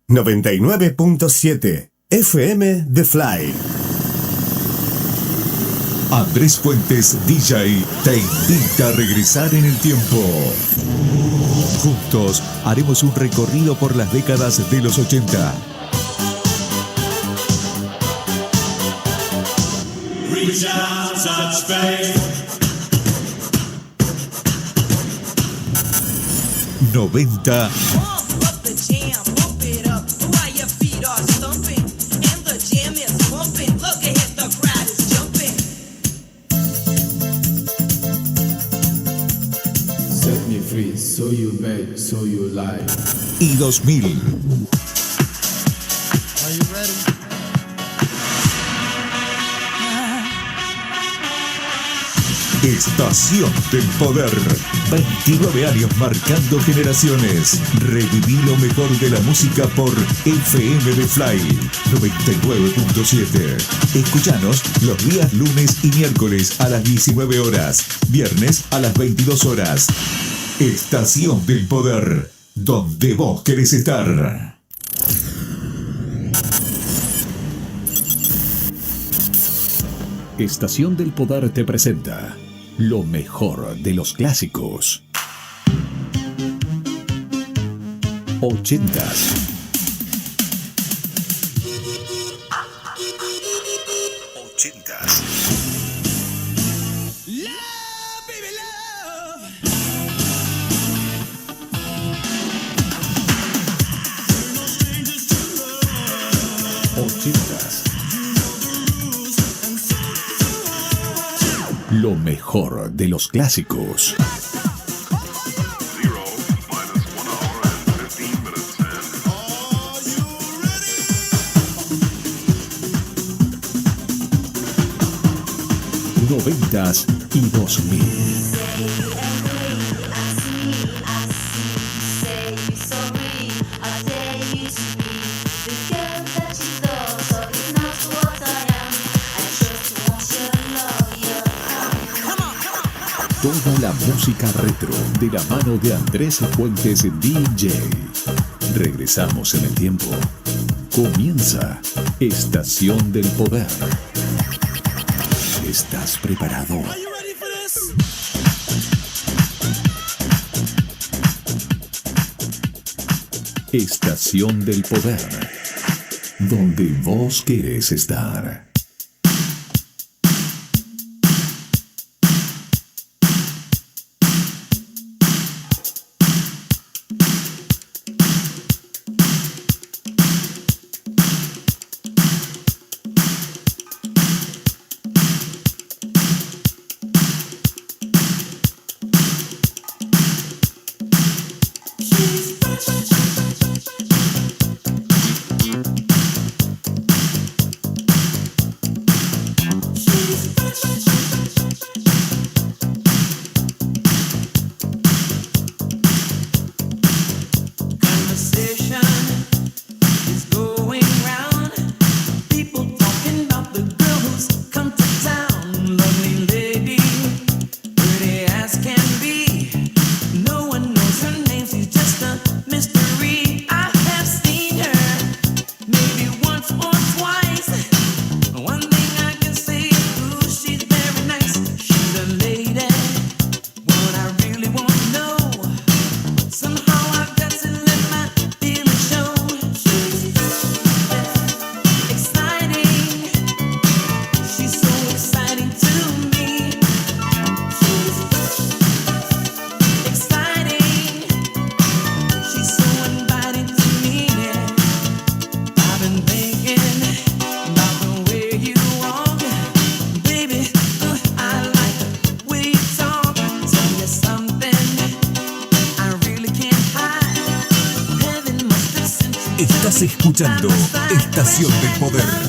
99.7 FM The Fly. Andrés Fuentes, DJ, te invita a regresar en el tiempo. Juntos haremos un recorrido por las décadas de los 80. Reach out, touch faith. 90. Set me free, so you beg, so you lie. Y 2000. Are you ready? Estación del Poder. 29 años marcando generaciones. Reviví lo mejor de la música por FM The Fly 99.7. Escuchanos los días lunes y miércoles a las 19 horas. Viernes a las 22 horas. Estación del Poder. Donde vos querés estar. Estación del Poder te presenta lo mejor de los clásicos. 80s. Lo mejor de los clásicos. Noventas y 2000. Toda la música retro de la mano de Andrés Fuentes DJ. Regresamos en el tiempo. Comienza Estación del Poder. ¿Estás preparado? Estación del Poder. Donde vos querés estar. Estás escuchando Estación del Poder.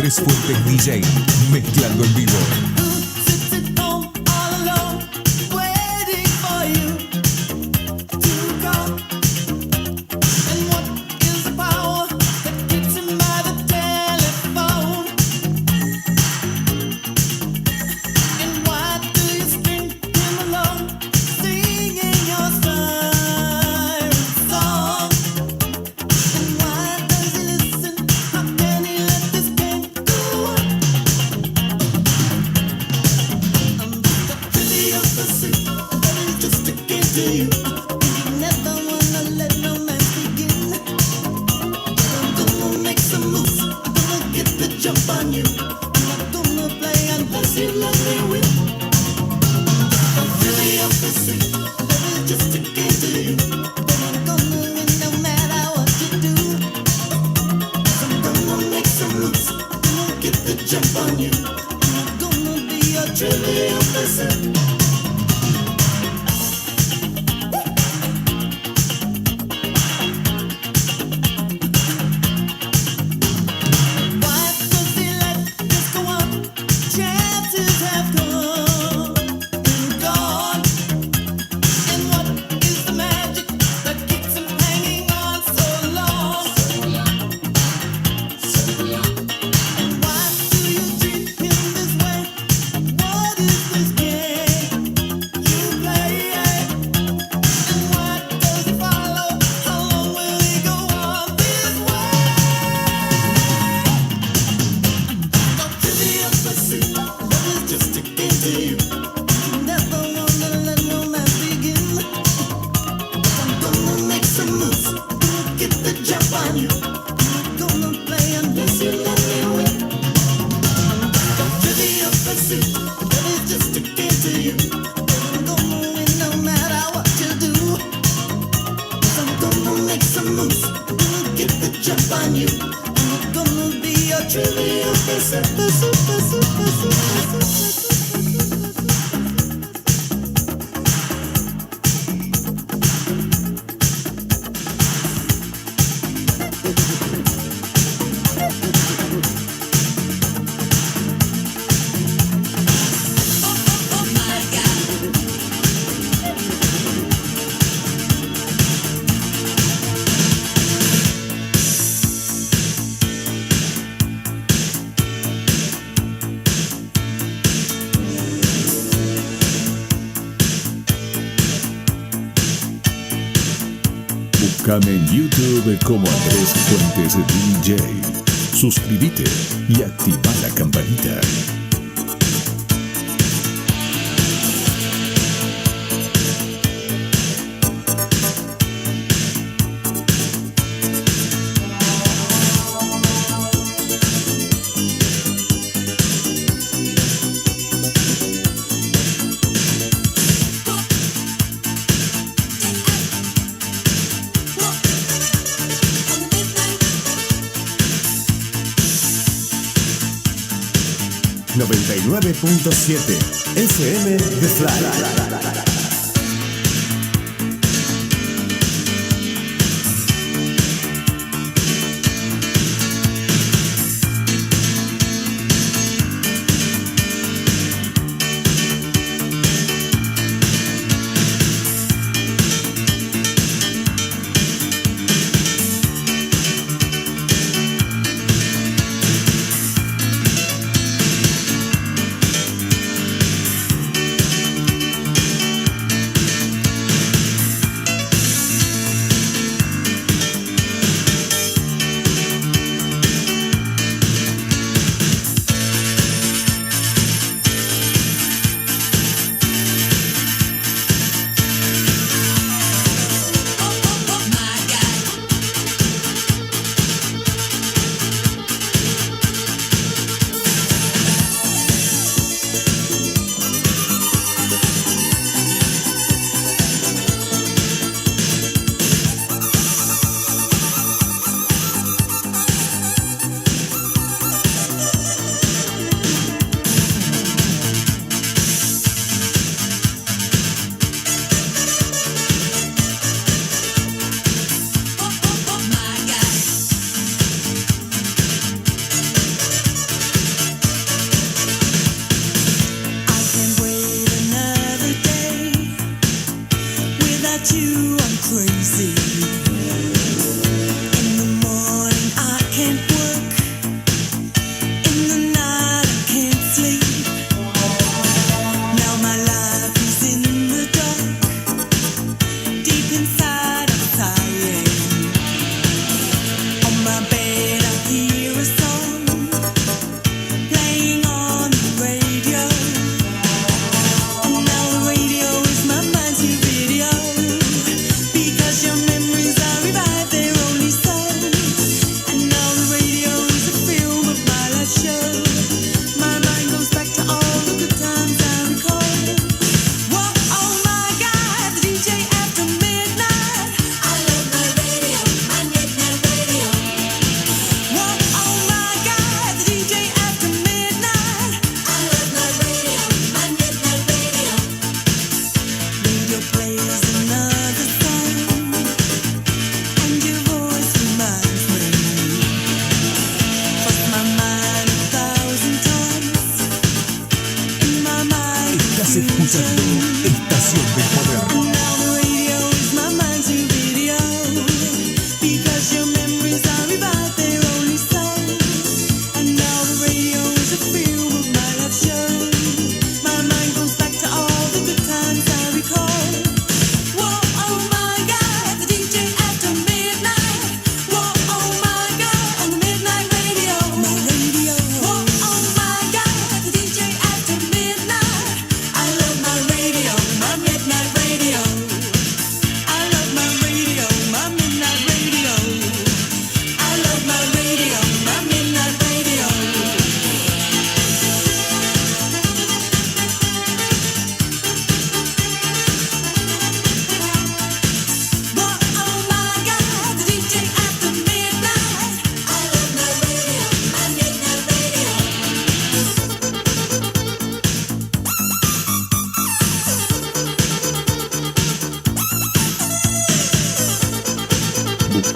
Andrés Fuentes DJ, mezclando en vivo. Búscame en YouTube como Andrés Fuentes DJ. Suscríbete y activa la campanita. .7 FM The Fly.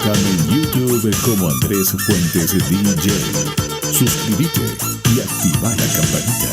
Búscame en YouTube como Andrés Fuentes DJ. Suscríbete y activa la campanita.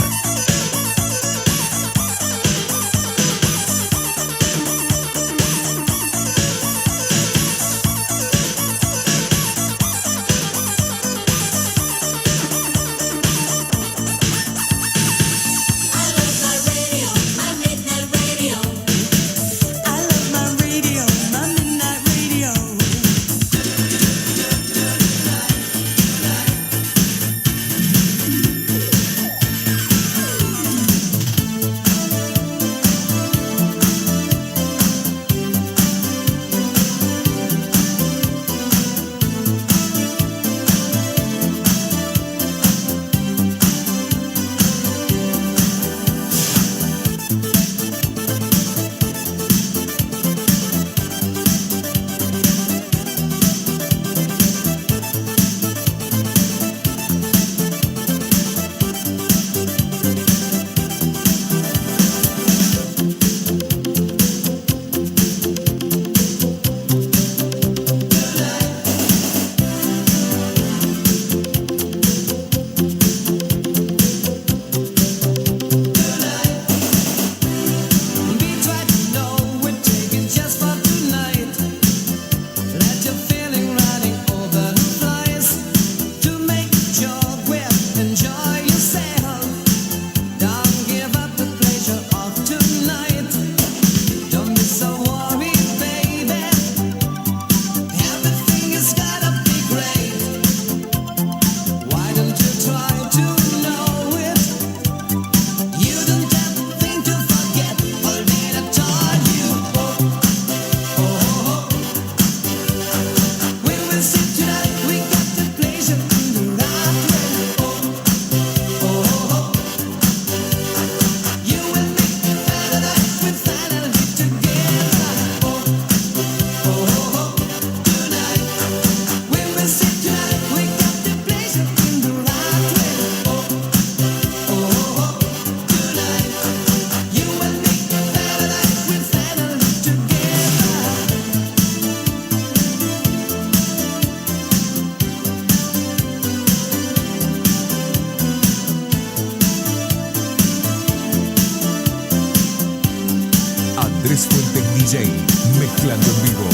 Andrés Fuentes DJ, mezclando en vivo.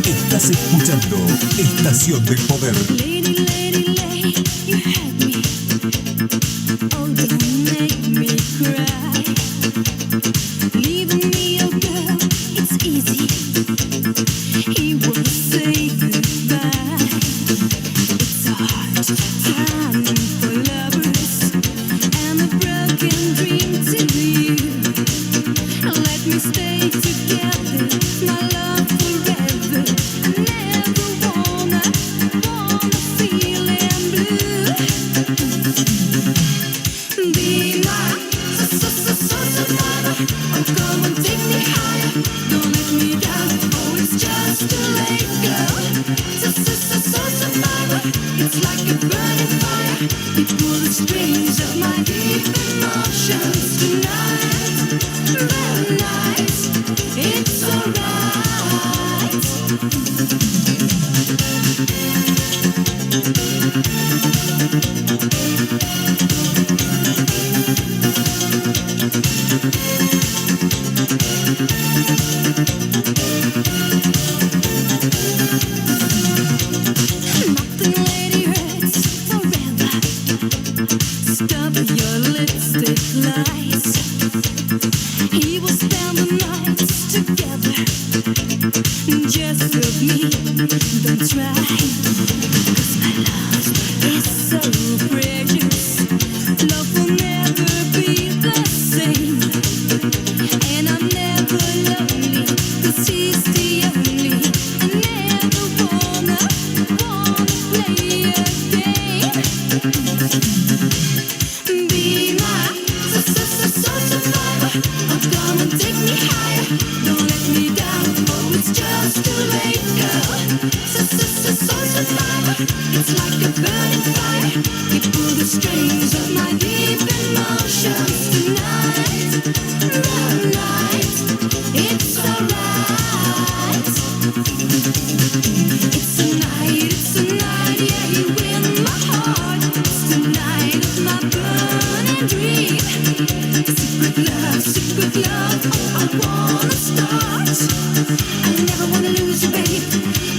Estás escuchando Estación del Poder. Lady, lady, lady, you had me. Oh, don't make me cry. Leaving me, oh girl, it's easy. He will say goodbye. It's a hard time for lovers and a broken dream to you. Let me stay together, my love forever. just of me. Don't try, 'cause my love is so precious. Love will never be the same, and I'm never lonely, 'cause he's the only. I never wanna play a game. Be my survivor. Oh, come and take me higher. Don't let me down. Oh, it's just too late, girl. Survivor. It's like a burning fire. You pull the strings of my deep emotions tonight. It's alright. It's a night, yeah, you win my heart. It's the night of my burning dream. Secret love, oh, I wanna start. I never wanna lose you, babe,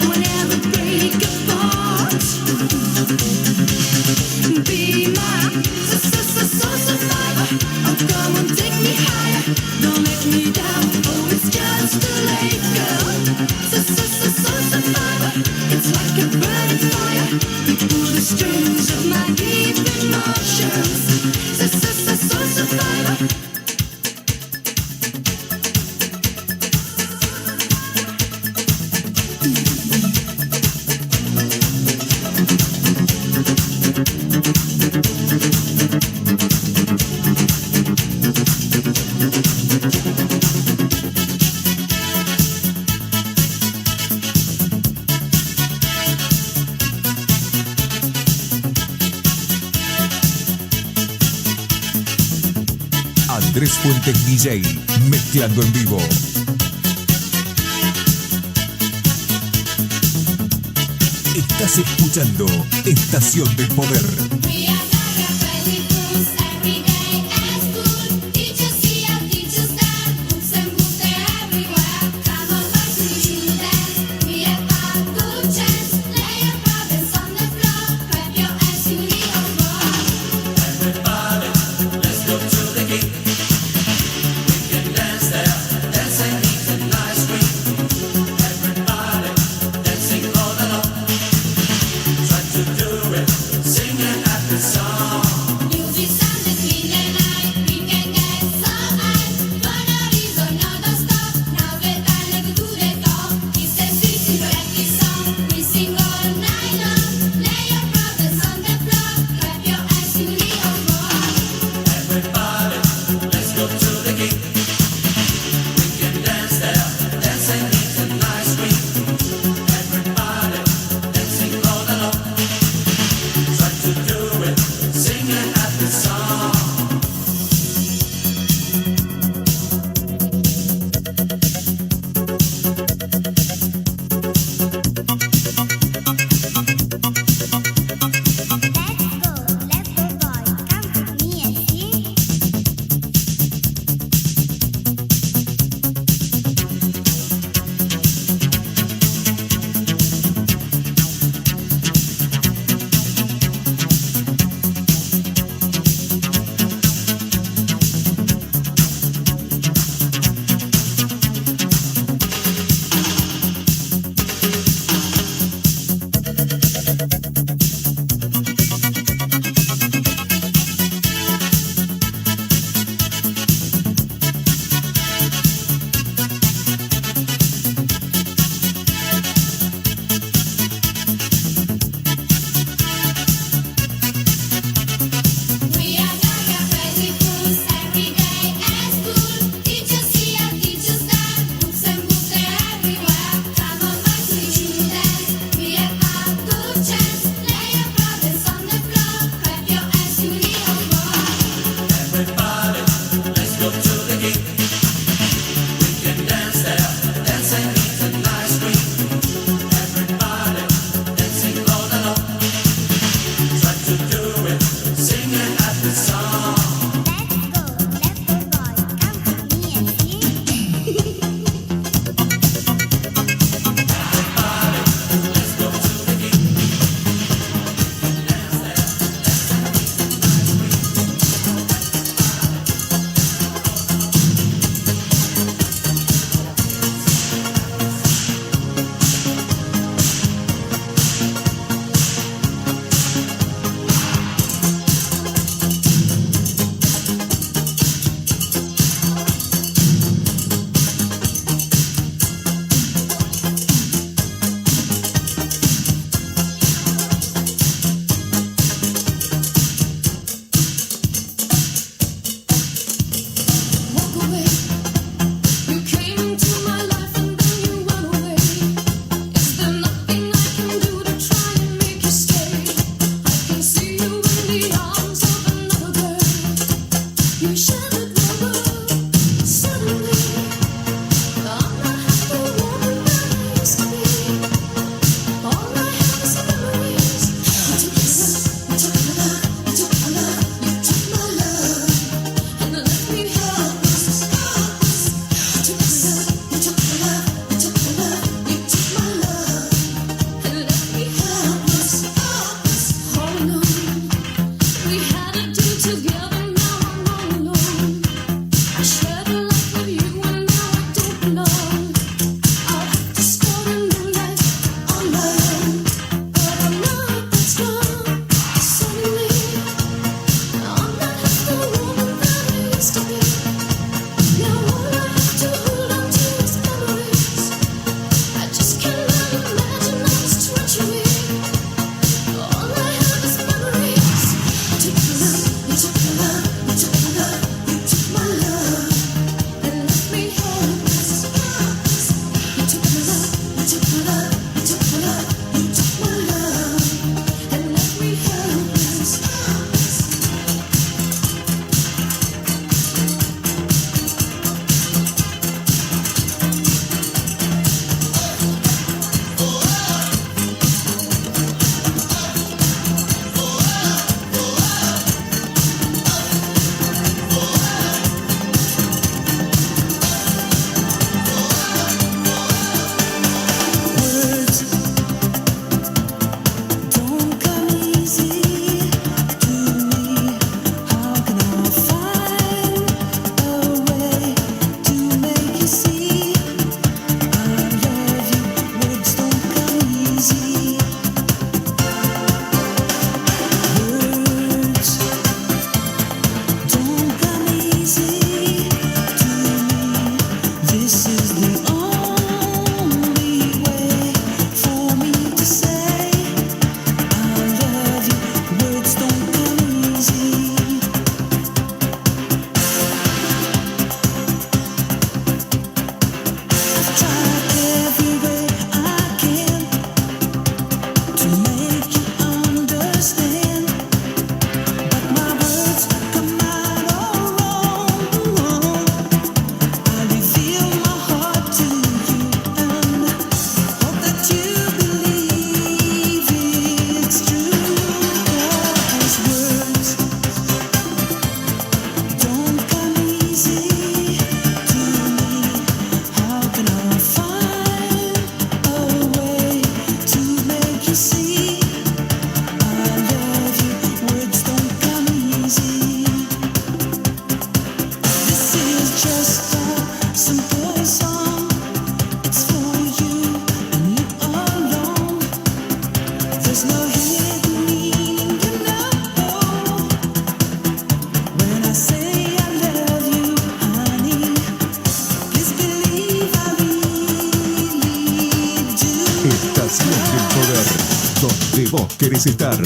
or never break apart. Be my survivor. Oh, come and take me higher. Don't let me down. Oh, it's just too late, girl. Survivor. It's like a burning fire. You pull the strings of my deep emotions. Survivor. Andrés Fuentes DJ, mezclando en vivo. Estás escuchando Estación del Poder. Singing at the donde vos querés estar.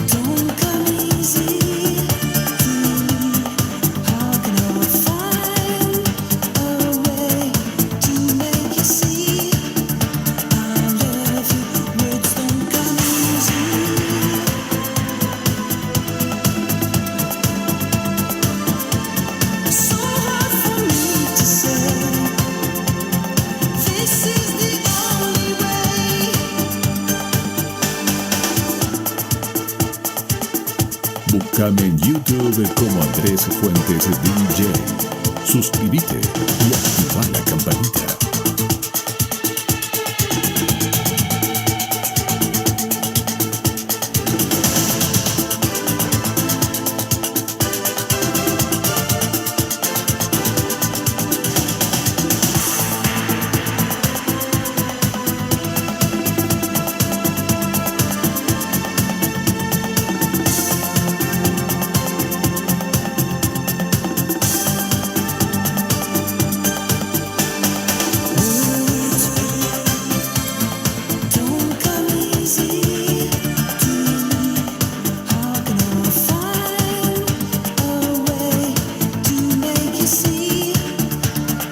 Don't come easy. How can I find a way to make you see I love you? Words don't come easy. So hard for me to say. This is the only way. Búscame en YouTube como Andrés Fuentes DJ. Suscríbete y activa la campanita. Don't come easy to me. How can I find a way to make you see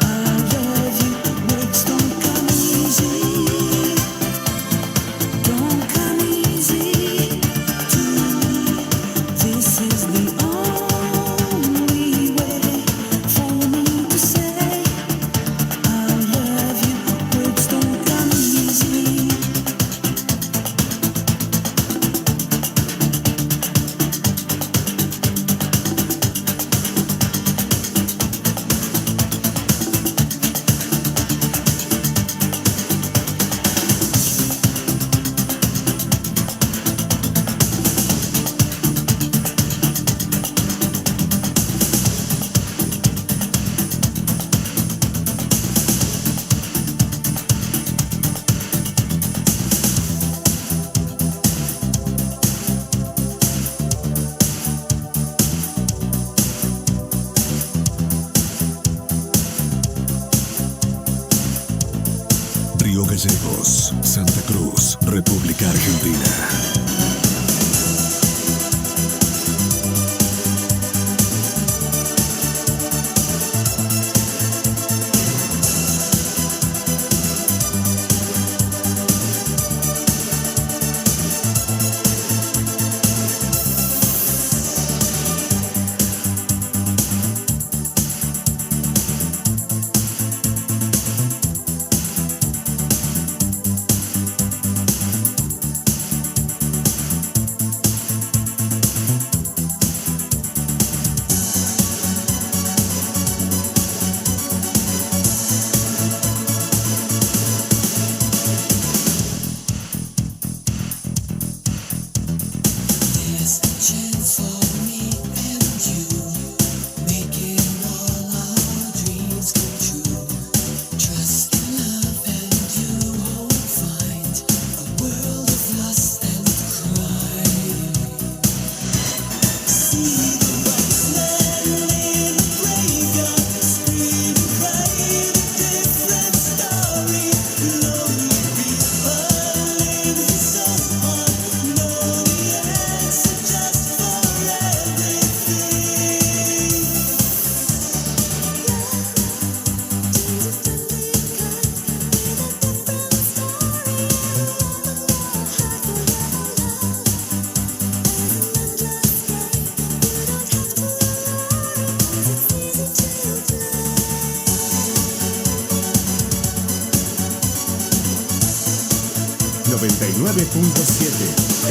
I love you? Words don't come easy. Don't come easy to me. This is the only way for me to say I love you. Words don't come easy. Río Gallegos, Santa Cruz, República Argentina.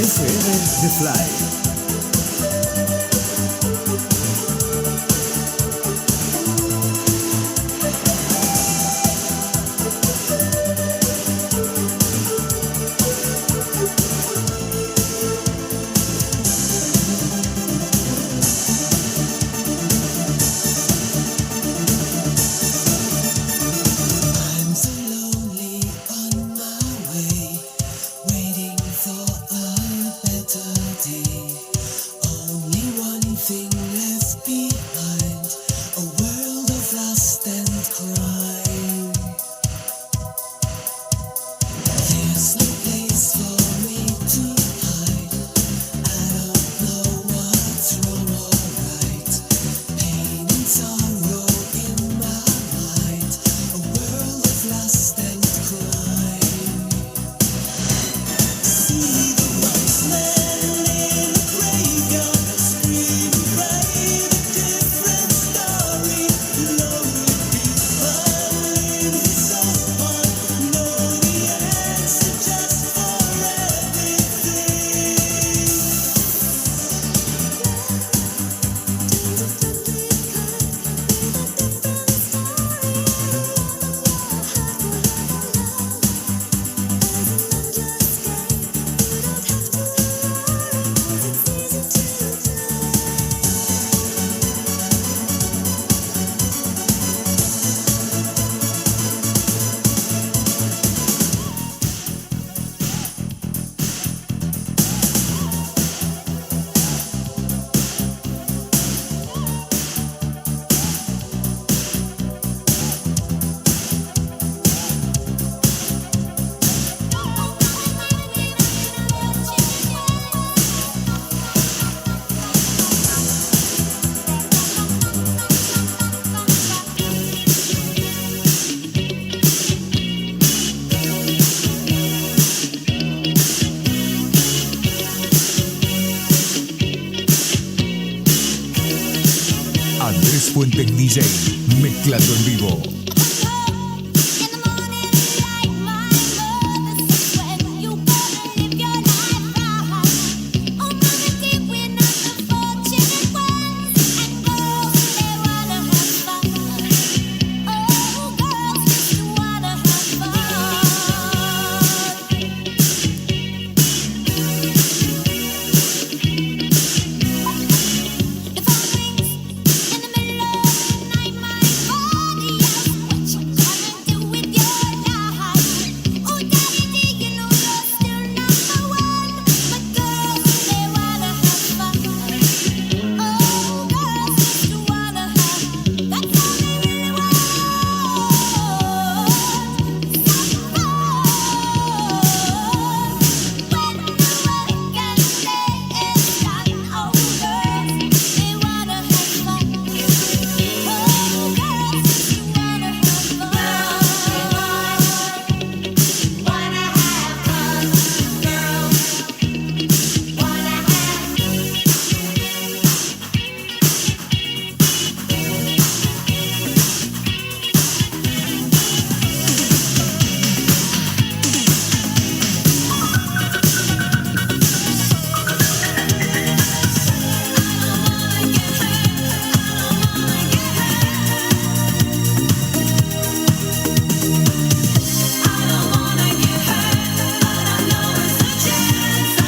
FM The Fly. Only one thing left behind, a world Andrés Fuentes DJ, mezclando en vivo.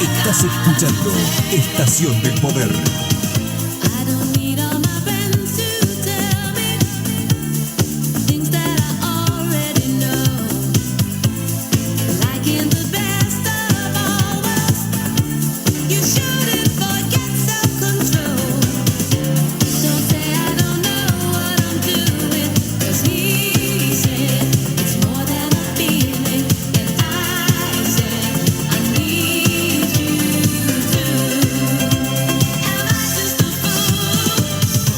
Estás escuchando Estación del Poder. I don't need all my friends to tell me things that I already know. Like in the best of all worlds, you shouldn't forget self-control. Don't say I don't know what I'm doing, 'cause he said it's more than a feeling, and I said I need you too. Am I just a fool?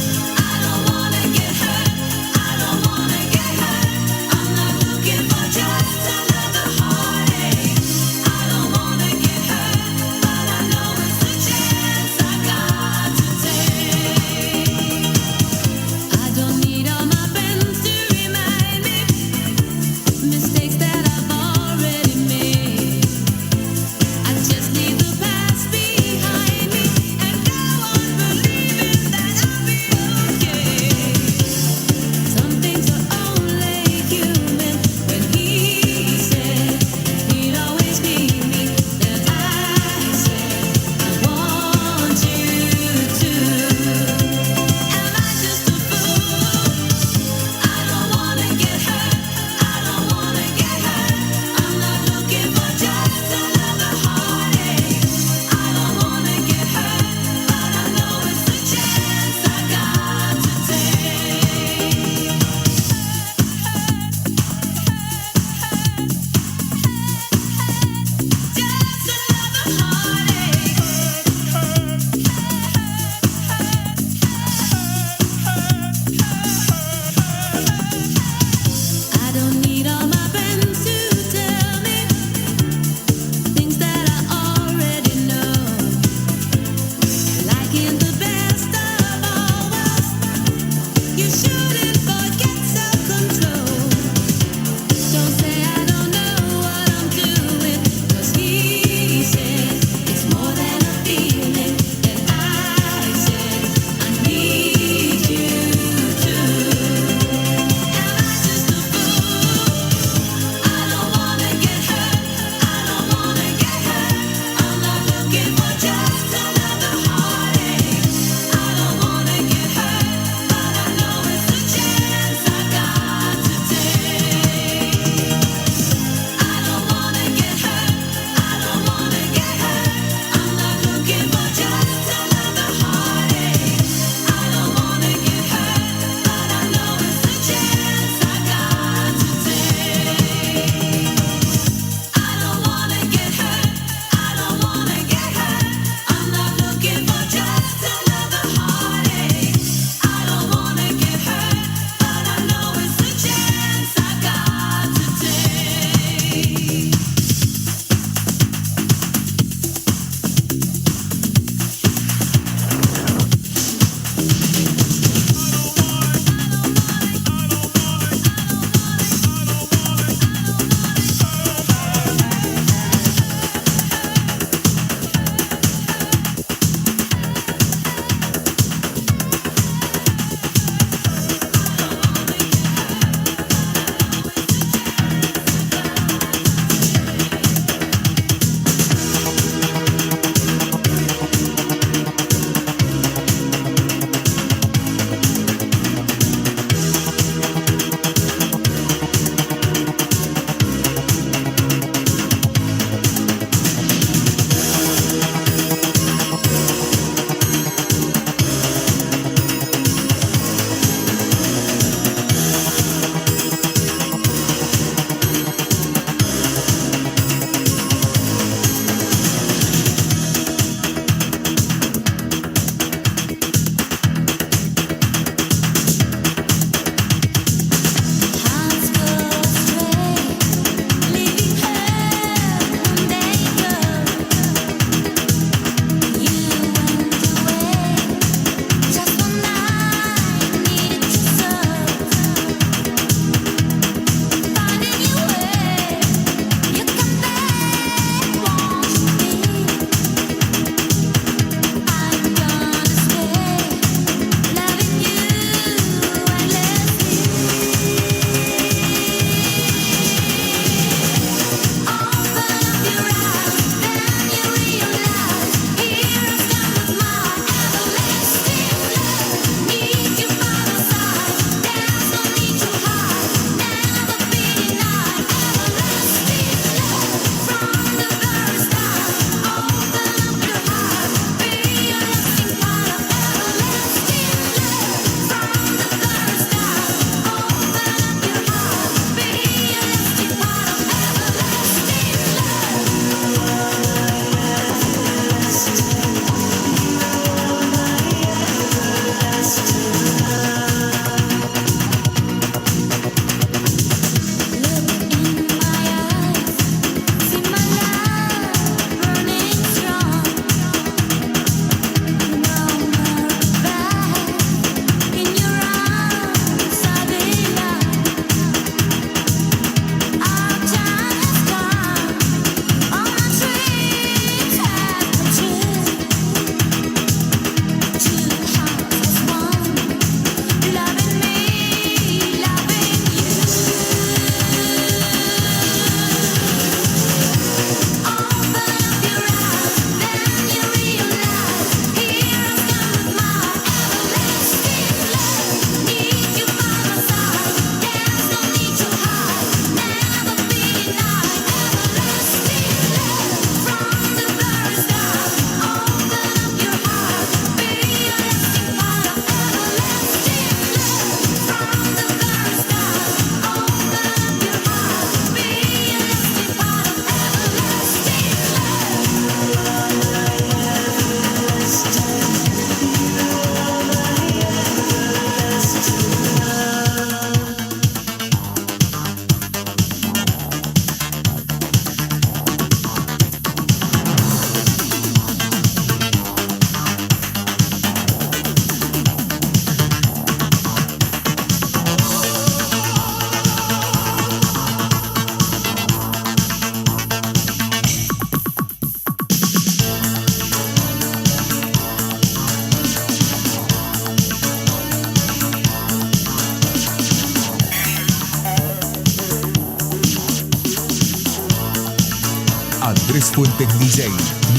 Andrés Fuentes DJ,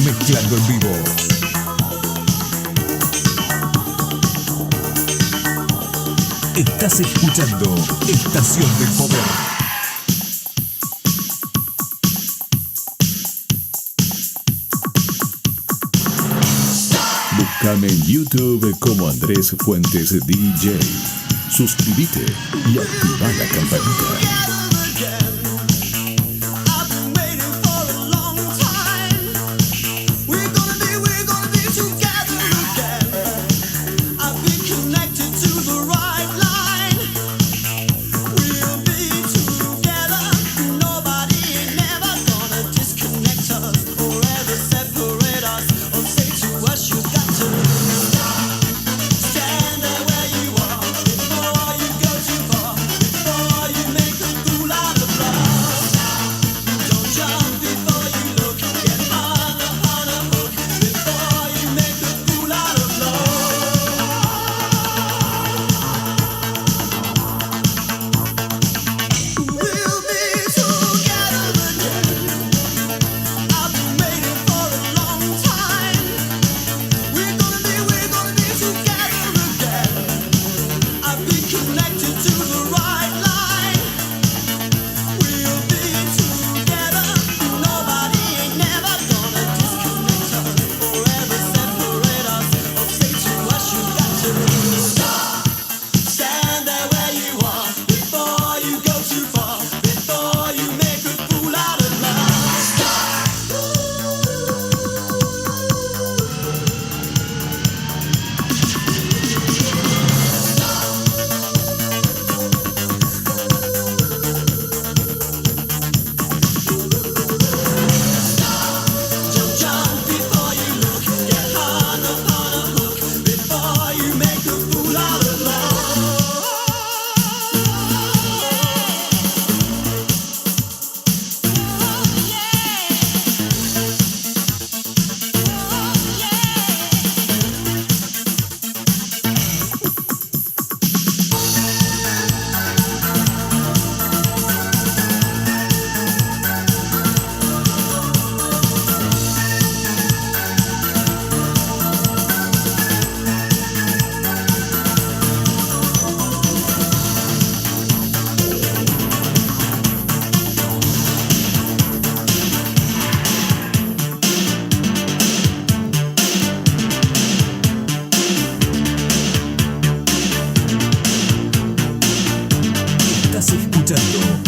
mezclando en vivo. Estás escuchando Estación del Poder. Búscame en YouTube como Andrés Fuentes DJ. Suscríbete y activa la campanita.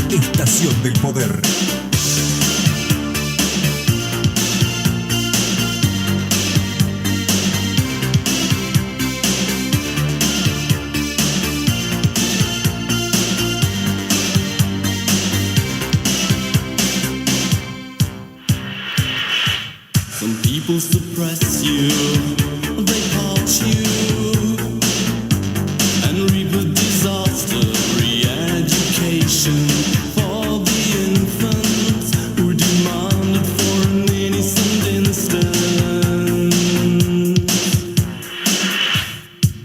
Estación del Poder. Some people suppress you, they haunt you, and reap a disaster. Re-education for the infants who demanded for an innocent instant.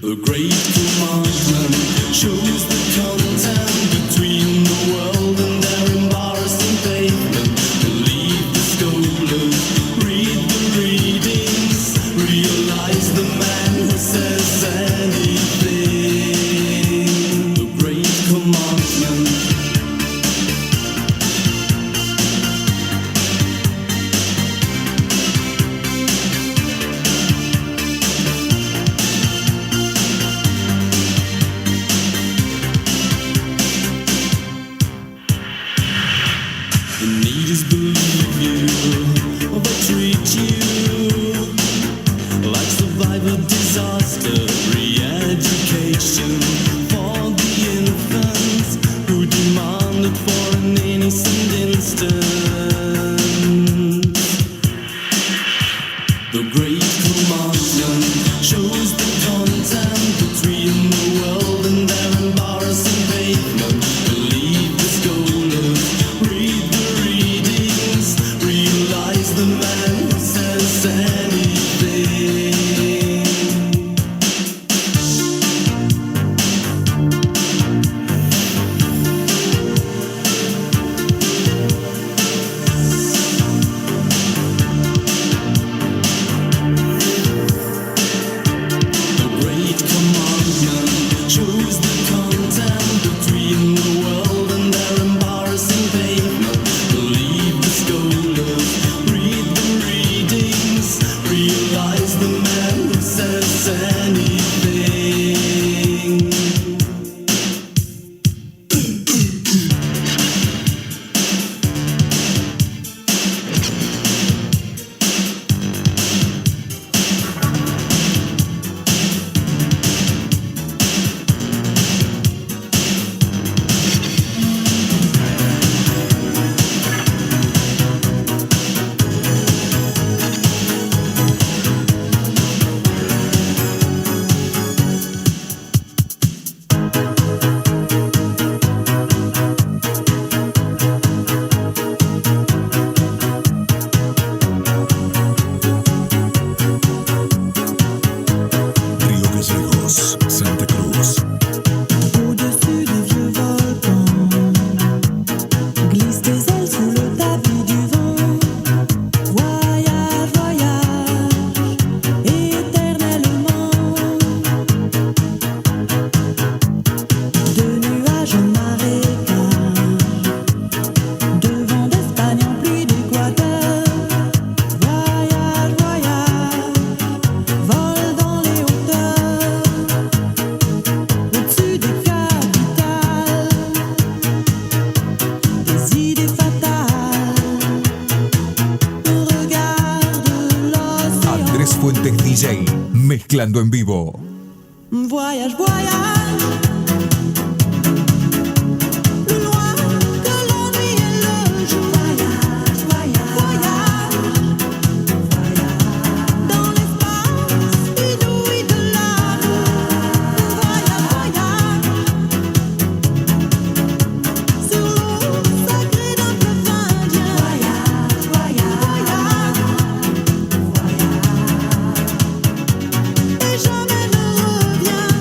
The great commandment shows the content between the world and their embarrassing pavement. Believe the scholars. Read the readings, realize the man who says anything. The great commandment. anything. Río Gallegos, Santa Cruz. Au-dessus des vieux volcans, glissent des ailes sous le tapis du vent. Voyage, voyage, éternellement. De nuages en marécage, de vent d'Espagne en pluie d'Équateur. Voyage, voyage, vol dans les hauteurs. Au-dessus des capitales, des idées fatales. Regarde l'océan. Andrés Fuentes DJ, mezclando en vivo. Voyage, voyage, plus loin que la nuit et le jour. Voyage, voyage, voyage, dans l'espace inouï de l'amour. Voyage, voyage, sur l'eau sacrée d'un fleuve indien. Voyage, voyage, voyage, et jamais ne reviens.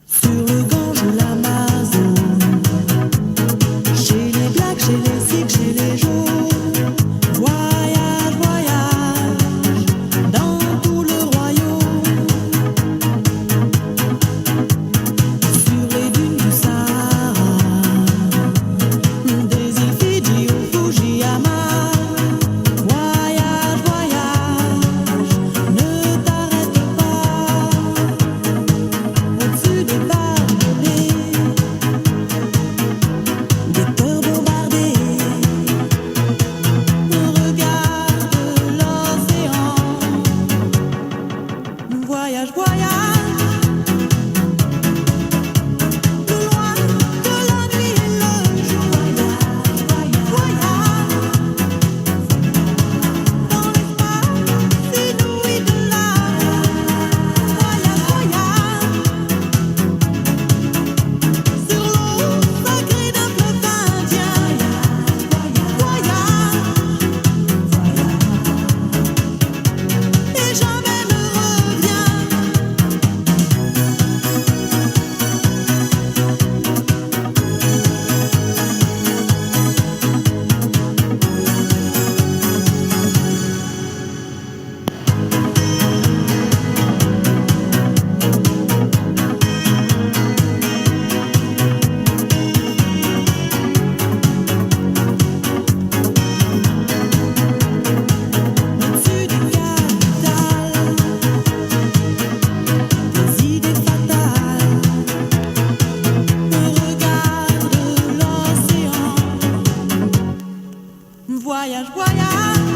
Sur le Gange ou l'Amazone, chez les Blacks, chez les Sikhs, chez les Jours. Voyage, voyage, dans tout le royaume. Sur les dunes du Sahara, des îles Fidji au Fujiyama. Voyage, voyage, ne t'arrête pas. Au-dessus des barbelés, des cœurs bombardés. Regarde l'océan. Voyage, voyage, plus loin que la nuit et le jour. Voyage, voyage, dans l'espace inouï de l'amour. Voyage, voyage, sur l'eau sacrée d'un fleuve indien. Voyage, et jamais ne reviens. Au-dessus des capitales, des idées fatales. Regarde l'océan. Voyage, voyage,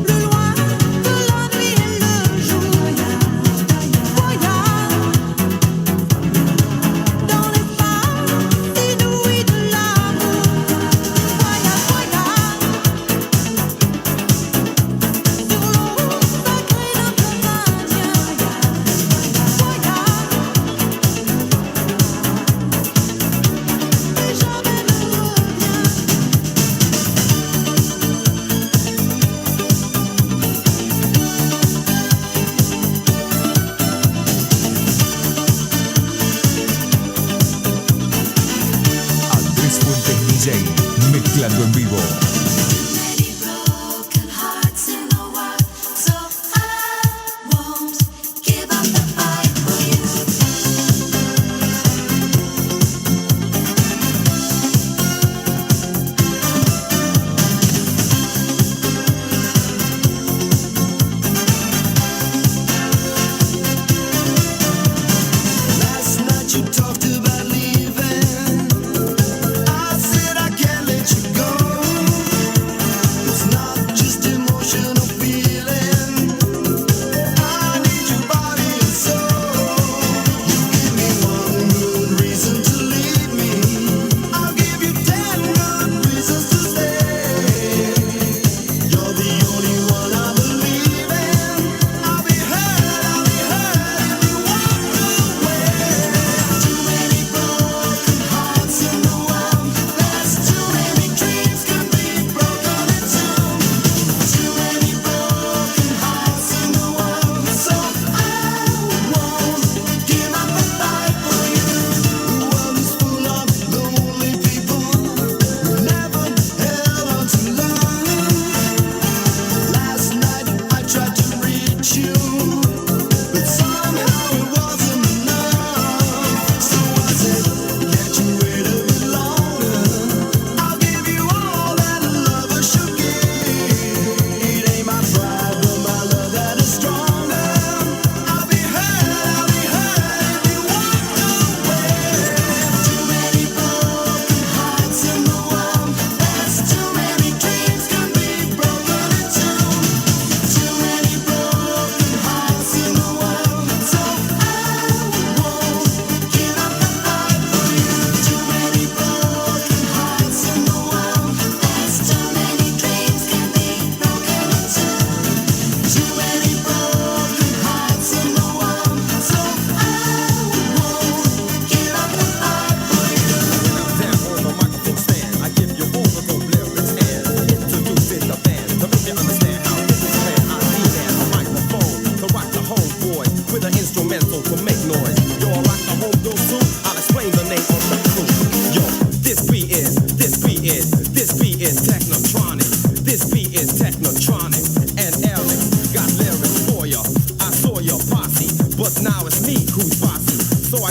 plus loin que la nuit et le jour. Voyage, dans l'espace inouï de l'amour. Voyage, voyage, sur l'eau sacrée d'un fleuve indien. Voyage, et jamais ne reviens. Andrés Fuentes DJ, mezclando en vivo. Many broken hearts in the world, so I won't give up the fight for you.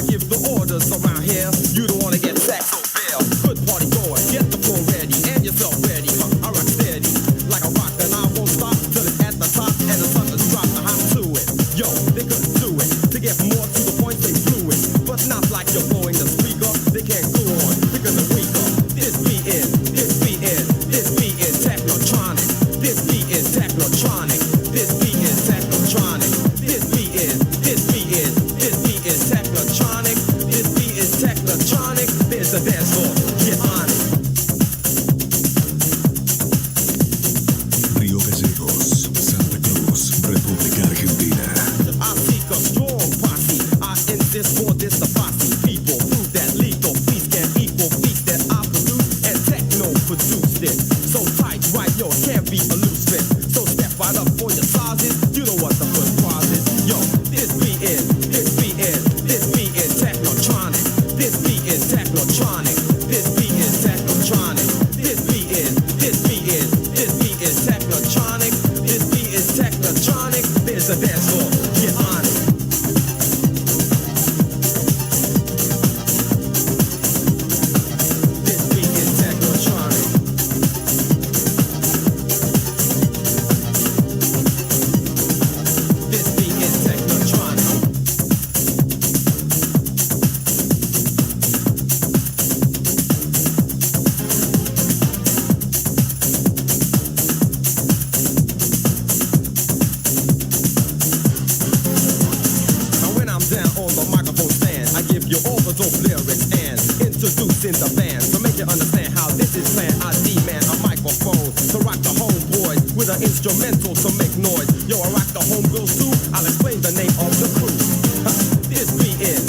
give the orders around here. You don't wanna get sacked, so fair. Good party going, get the floor ready and yourself ready. I rock steady like a rock, and I won't stop till it's at the top and the sun is dropped. I'm to it. Yo, they couldn't do it. To get more to the point, they flew it. But not like you're blowing the speaker. They can't go on because they're weaker. This beat is technotronic. This beat is technotronic. This beat is technotronic. This beat is technotronic. This beat is technotronic. There's a dance floor. Get on it. Río Gallegos, Santa Cruz, República Argentina. I seek a strong posse. I insist for this the posse. People prove that lethal beats can equal beats that I produce and techno produced it. So tight, right, yo, it can't be a loose fit. So step right up for your sizes. You know what the first prize is. Yo, this beat is technotronic. This beat is technotronic. This beat is technotronic. This beat is technotronic. This beat is technotronic. There's a dance floor. Get on it. This beat is technotronic. This beat is technotronic. Now when I'm down on the microphone stand, I give you all the dope lyrics and introducing the band. To make you understand how this is planned, I demand a microphone to rock the homeboys with an instrumental to make noise. Yo, I rock the homegirls too. I'll explain the name of the crew. This beat is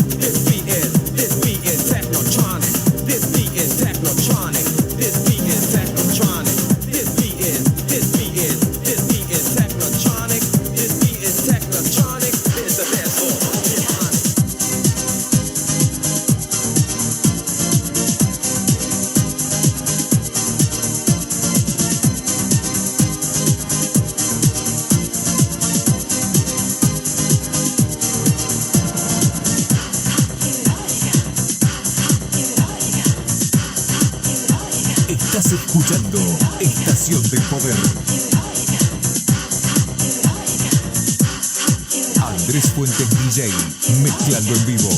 technotronic. This beat is technotronic. This beat is technotronic. This beat is technotronic. This beat is technotronic. There's the dance floor. Get on it. Estás escuchando Estación del Poder. Andrés Fuentes DJ, mezclando en vivo.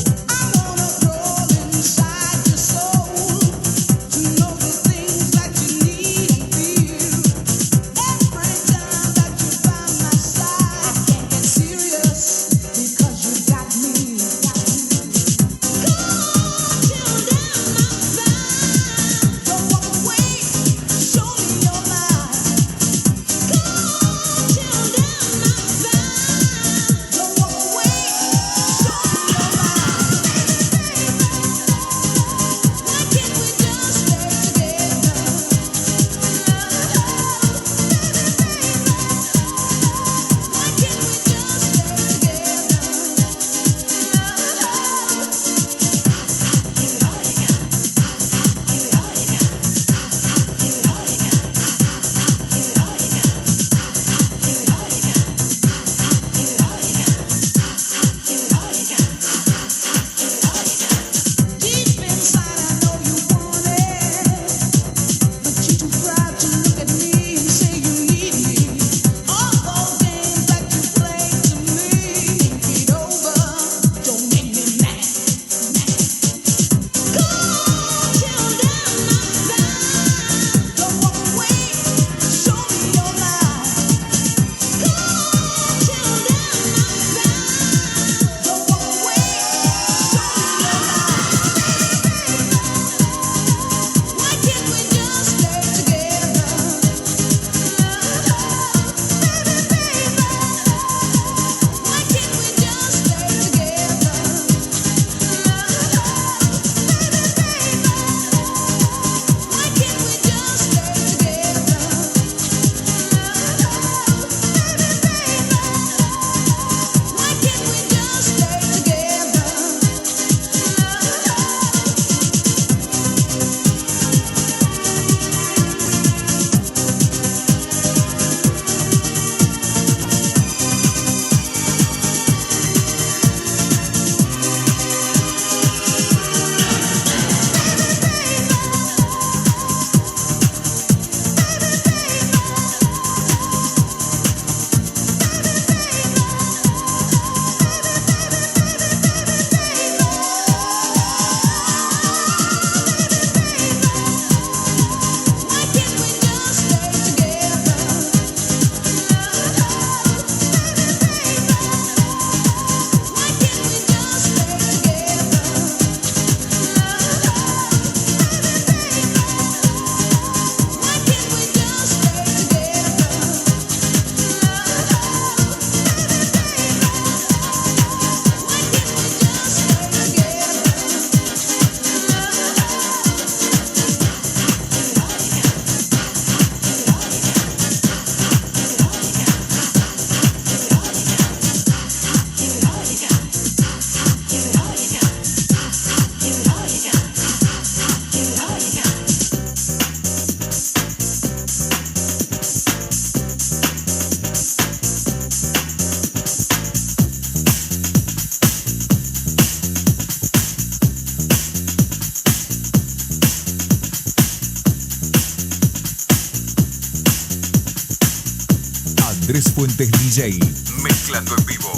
Andrés Fuentes DJ, mezclando en vivo.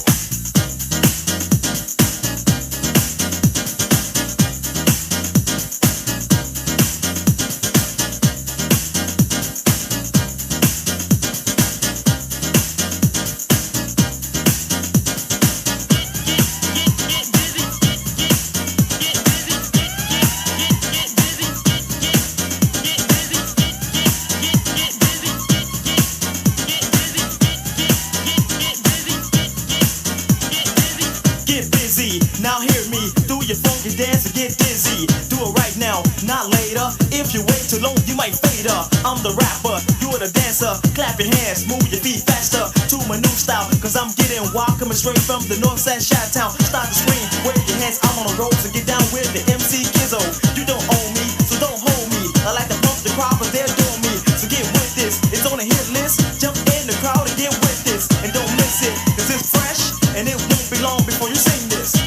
Now hear me, do your funky dance and get dizzy. Do it right now, not later. If you wait too long, you might fade up. I'm the rapper, you're the dancer. Clap your hands, move your feet faster to my new style. Cause I'm getting wild, coming straight from the north side Chi-Town. Start to scream, wave your hands, I'm on the road. So get down with the MC Kizzo. You don't own me, so don't hold me. I like to pump the crowd, but they're doing me. So get with this, it's on a hit list. Jump in the crowd and get with this. And don't miss it, cause it's fresh. And it won't be long before you sing this.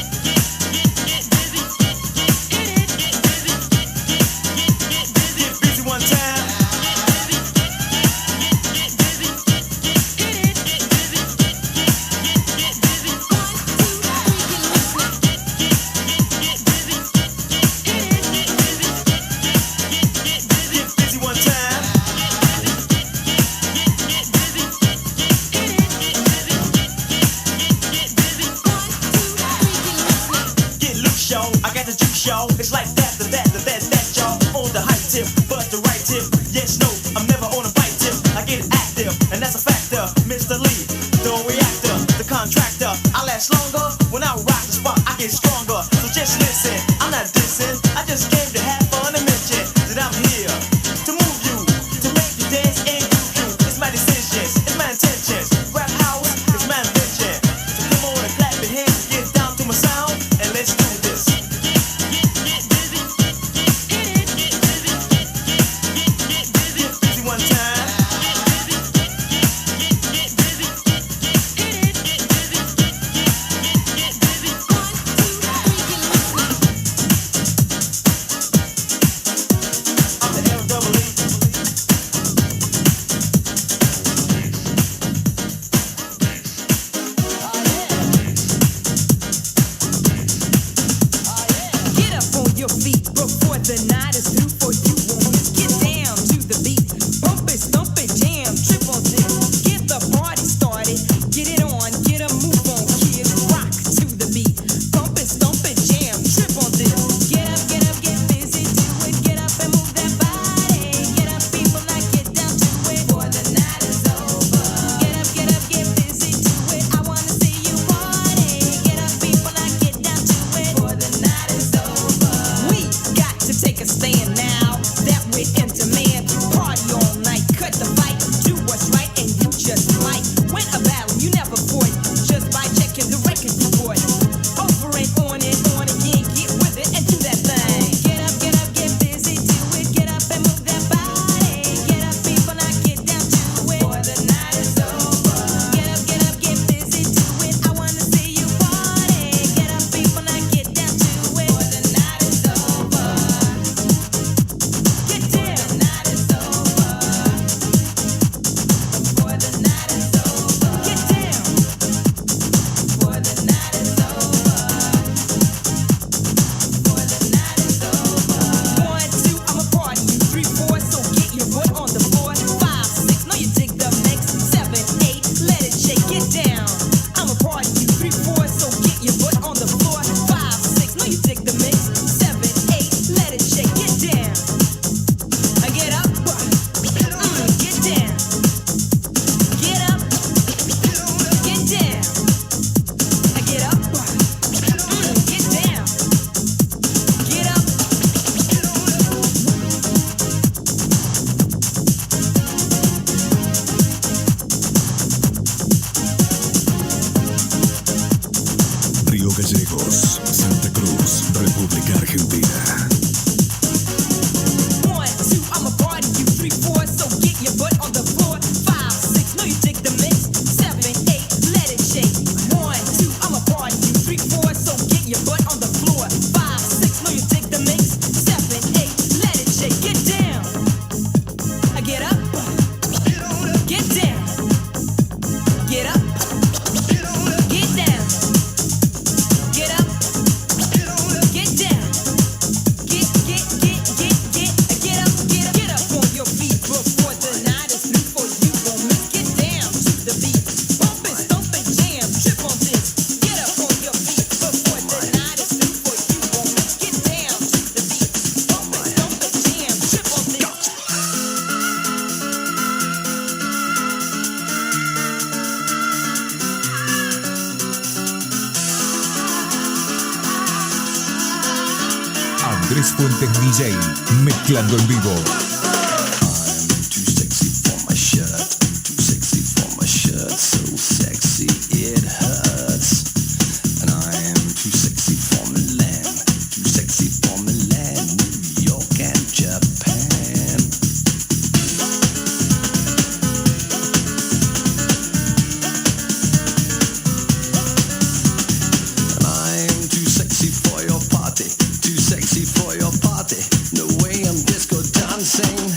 It's like that, y'all. On the hype tip, but the right tip. Yes, no, I'm never on a bite tip. I get active, and that's a factor. Mr. Lee, the reactor, the contractor. I last longer when I rock the spot. I get stronger, so just listen. I'm not dissing, I just came to have fun and mention that I'm here to move you, to make you dance and groove you. It's my decisions, it's my intentions. Rap house, it's my invention. So come on and clap your hands and get down to my sound, and let's do this. Gallegos, Santa Cruz, República Argentina. Andrés Fuentes DJ, mezclando en vivo. Too sexy for my shirt, too sexy for my shirt, so sexy it hurts. And I am too sexy for Milan, too sexy for Milan, New York and Japan. And I am too sexy for your party, too sexy for your party. No way I'm disco dancing.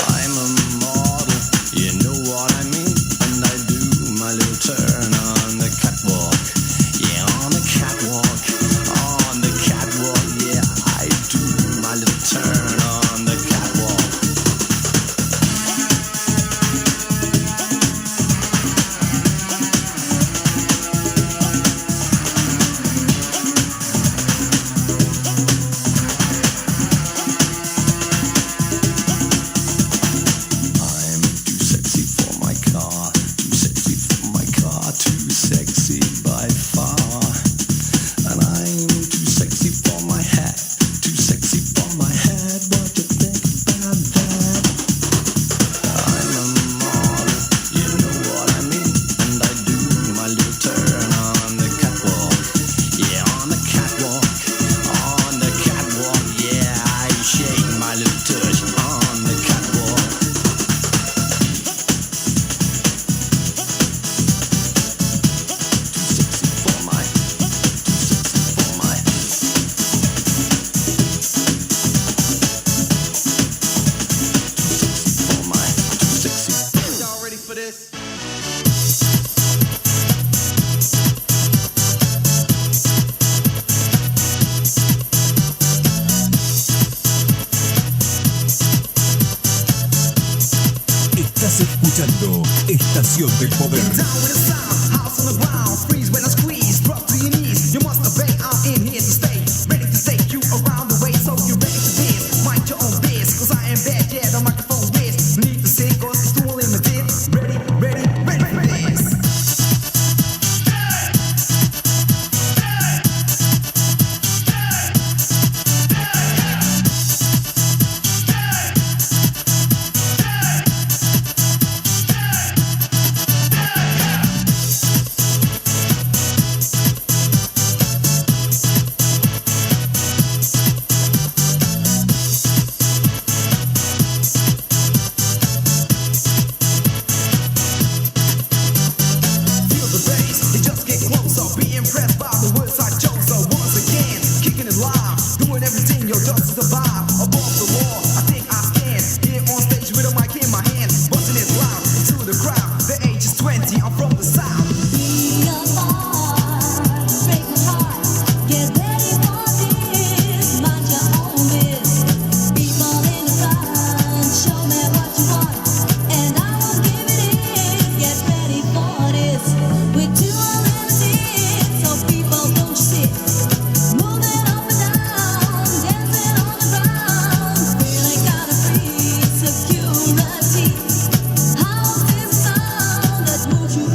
I'm a model, you know what I mean. And I do my little turn on the catwalk. Yeah, on the catwalk, on the catwalk. Yeah, I do my little turn on the catwalk. I'm too sexy for my car, too sexy for my car, too sexy by far. And I'm too sexy for my hat, too sexy for my hat. What you think about that? I'm a model, you know what I mean. And I do my little turn on the catwalk. Yeah, on the catwalk, on the catwalk. Yeah, I shake my little touch on the catwalk. Too sexy for my, too sexy for my. Too sexy for my, too sexy. Y'all ready for this? Estás escuchando Estación del Poder. Down with the sound, house on the ground, freeze when I squeeze, drop to your knees. You must obey, I'm in here to stay, ready to take you around the way. So you ready for this? Mind your own biz, cause I am bad, yeah, the microphone whiz. Need to say, cause it's too limited. Ready, ready, ready for this. Feel the bass, it just get closer. Be impressed by the words I chose. So once again, kicking it live, doing everything yo just to survive. Above the wall, I think I stand here on stage with a mic in my hand, busting it loud into the crowd. The age is 20, I'm from the south.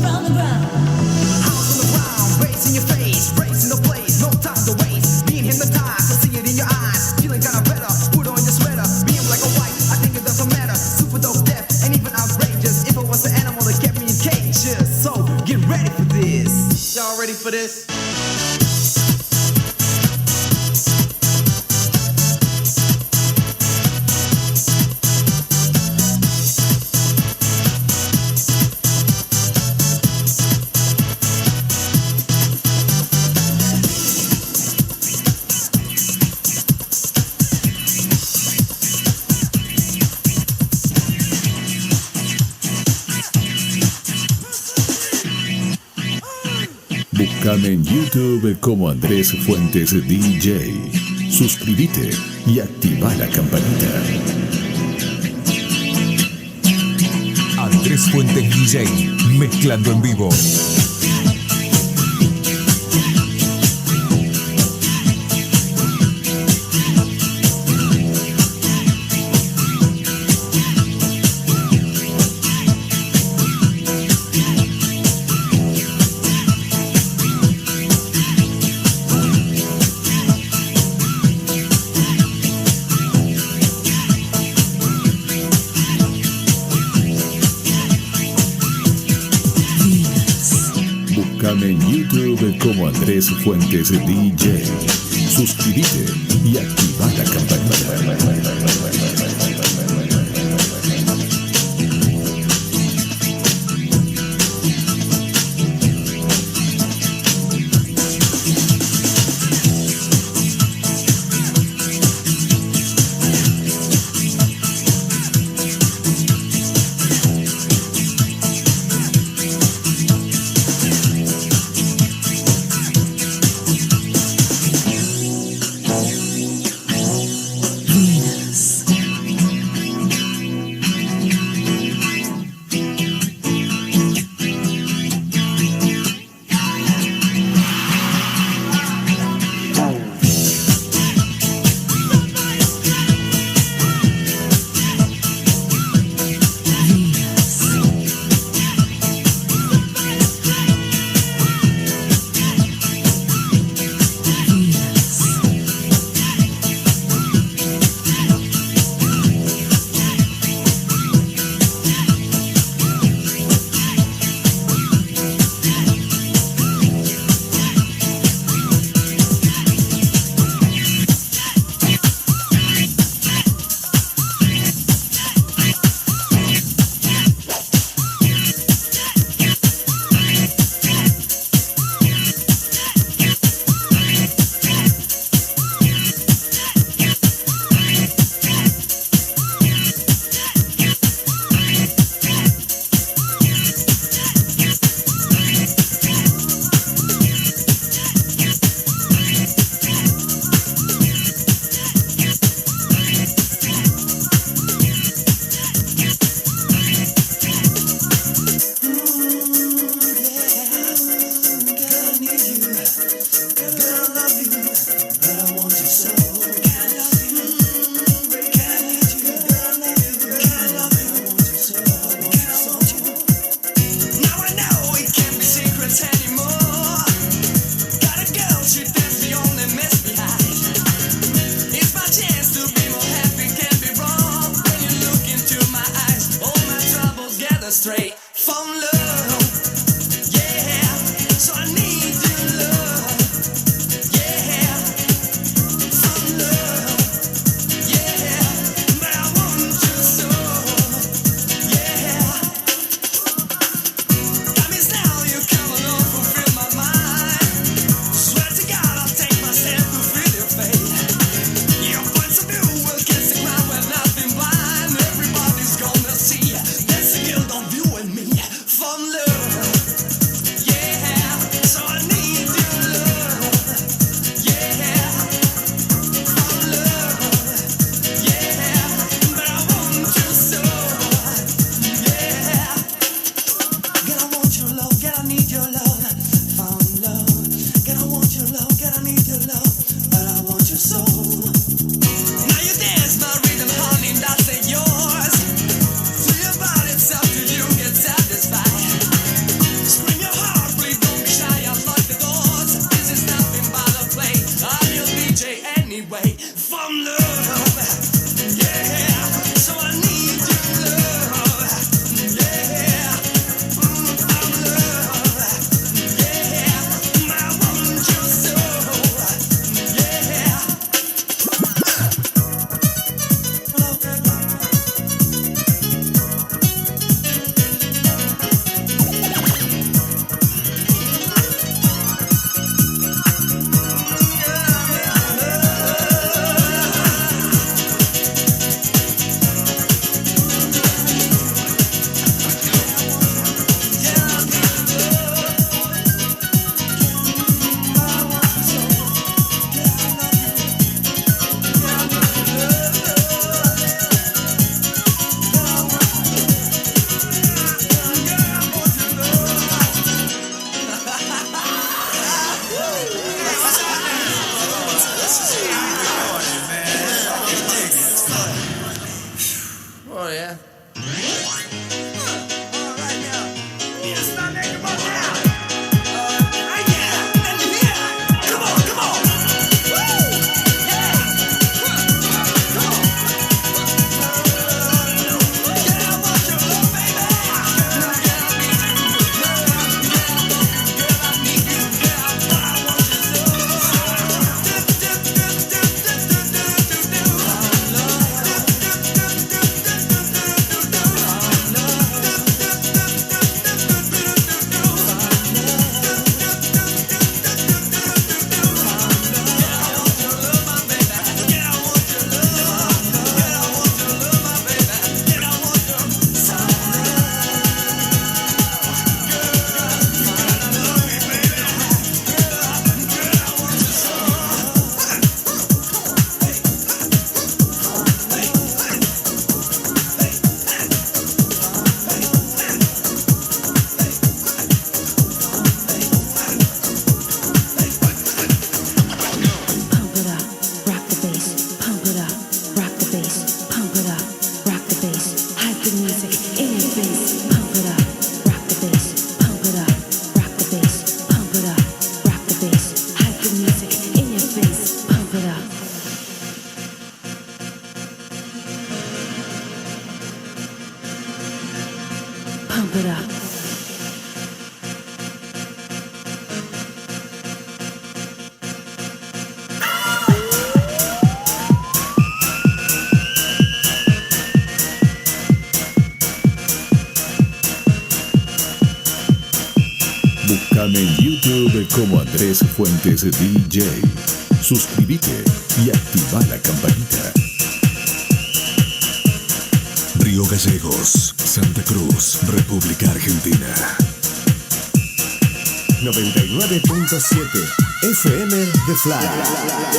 From the ground. House on the ground, bass in your face, racing the place, no time to waste. Being hypnotized, I see it in your eyes. Feeling kinda better, put on your sweater. Being black or white, I think it doesn't matter. Super dope, deaf, and even outrageous. If it was the animal that kept me in cages. So get ready for this. Y'all ready for this? Búscame en YouTube como Andrés Fuentes DJ. Suscríbete y activa la campanita. Andrés Fuentes DJ, mezclando en vivo. en YouTube como Andrés Fuentes DJ. Suscríbete y activa la campanita. Straight from love, yeah. So I need your love, yeah. From love, yeah. But I want you so, yeah. Got me now, you come along, fulfill my mind. Swear to God, I'll take myself to feel your fate. Your points of view will kiss the ground when I've been blind. Everybody's gonna see that's the guilt of you and me. From love, yeah. So I need your love, yeah. From love, yeah. But I want you so, yeah. Girl, I want your love, girl, I need your love. Found love, girl, I want your love, girl, I need your love. But I want you so. Now you dance my rhythm, honey, that's it yours. To your body, it's up to you, get satisfied. Scream your heart, please don't be shy, unlock the doors. This is nothing but a play, I'm your DJ anyway. From love, yeah. So I need your love, yeah. From love, yeah. I want you so, yeah. pump it up. Búscame en YouTube como Andrés Fuentes DJ. Suscríbete y activa la campanita. Río Gallegos, Santa Cruz, República Argentina. 99.7 FM The Fly.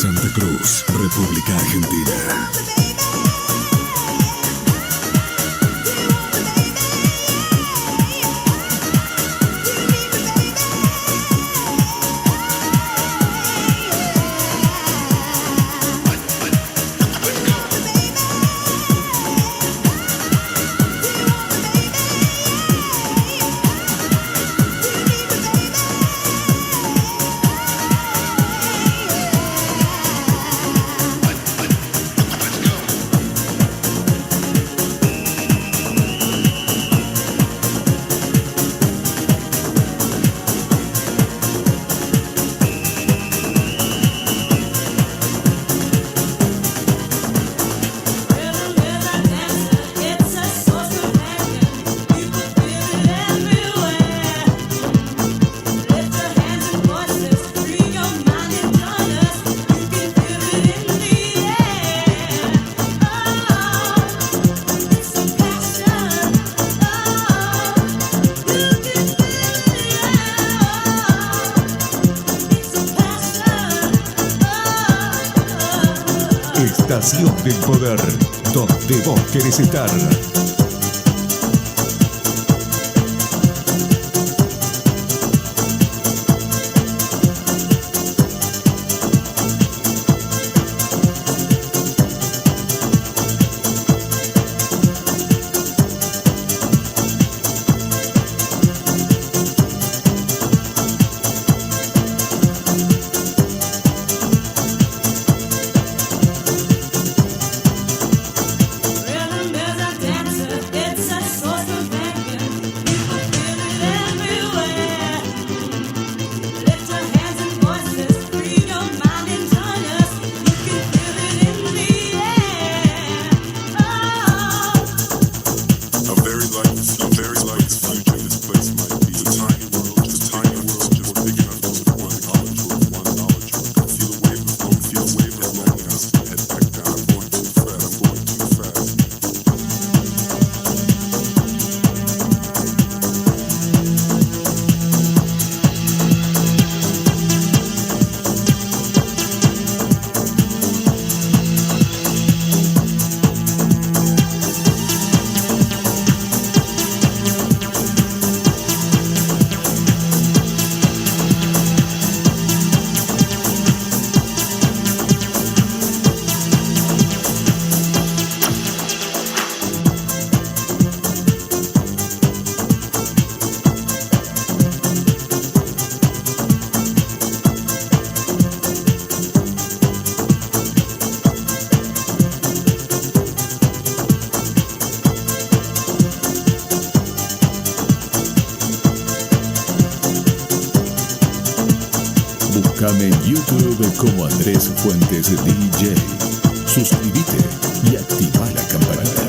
Santa Cruz, República Argentina. Estación del Poder, donde vos querés estar. Búscame en YouTube como Andrés Fuentes DJ. Suscríbete y activa la campanita.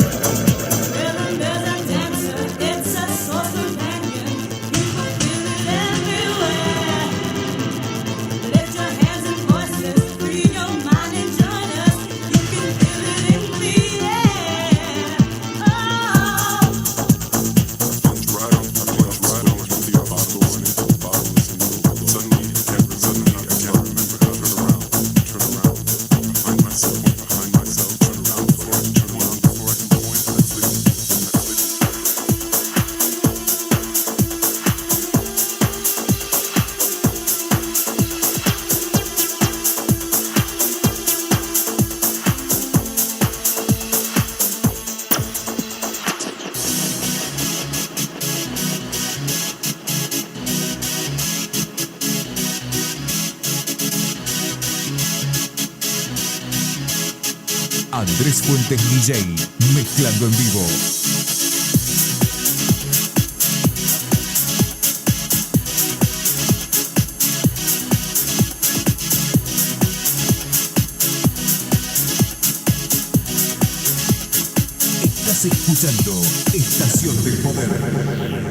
Andrés Fuentes DJ, mezclando en vivo. Estás escuchando Estación del Poder.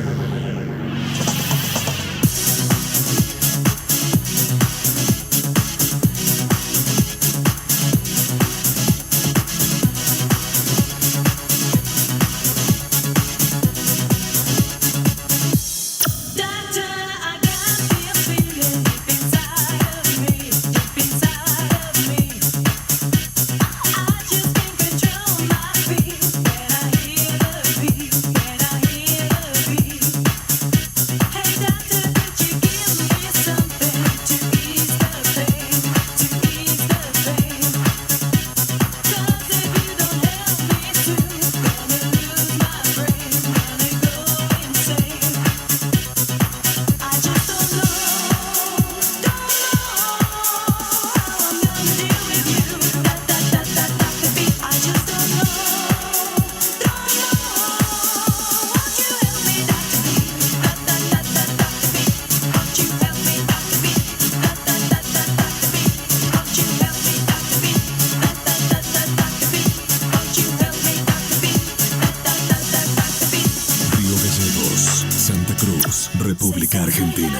República Argentina.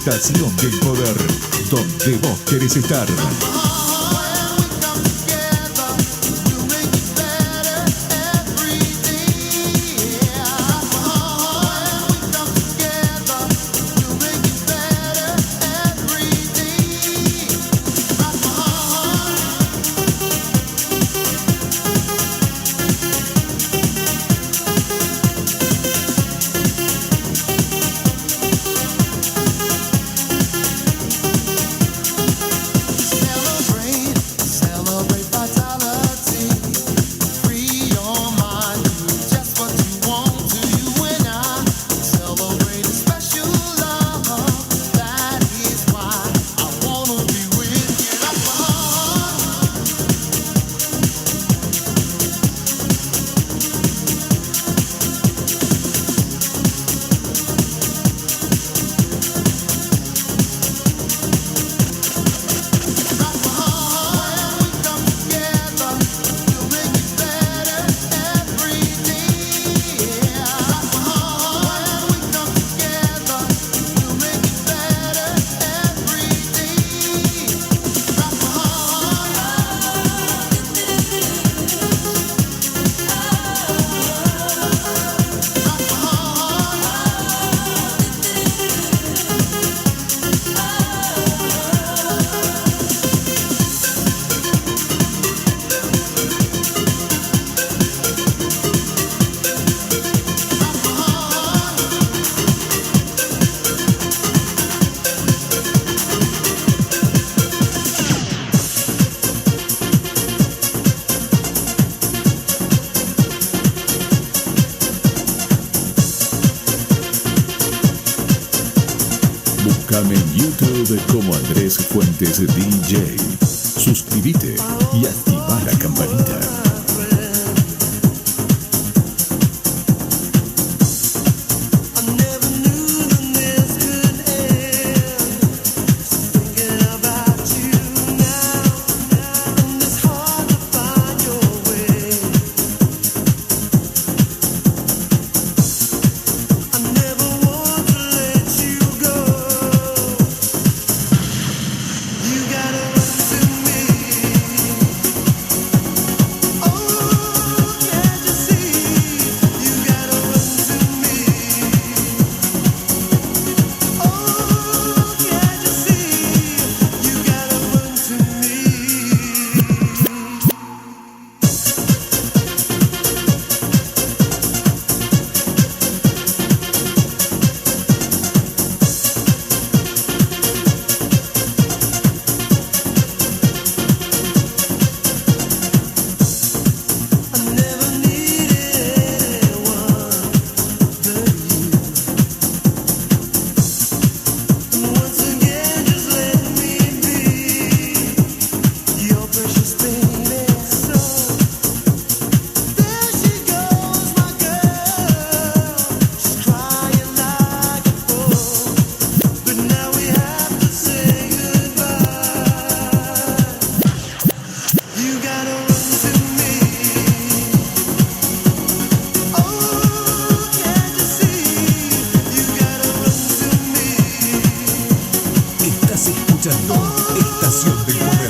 Estación del Poder, donde vos querés estar. Hello. Búscame en YouTube como Andrés Fuentes DJ. Suscríbete y activa la campanita. Estación del Poder.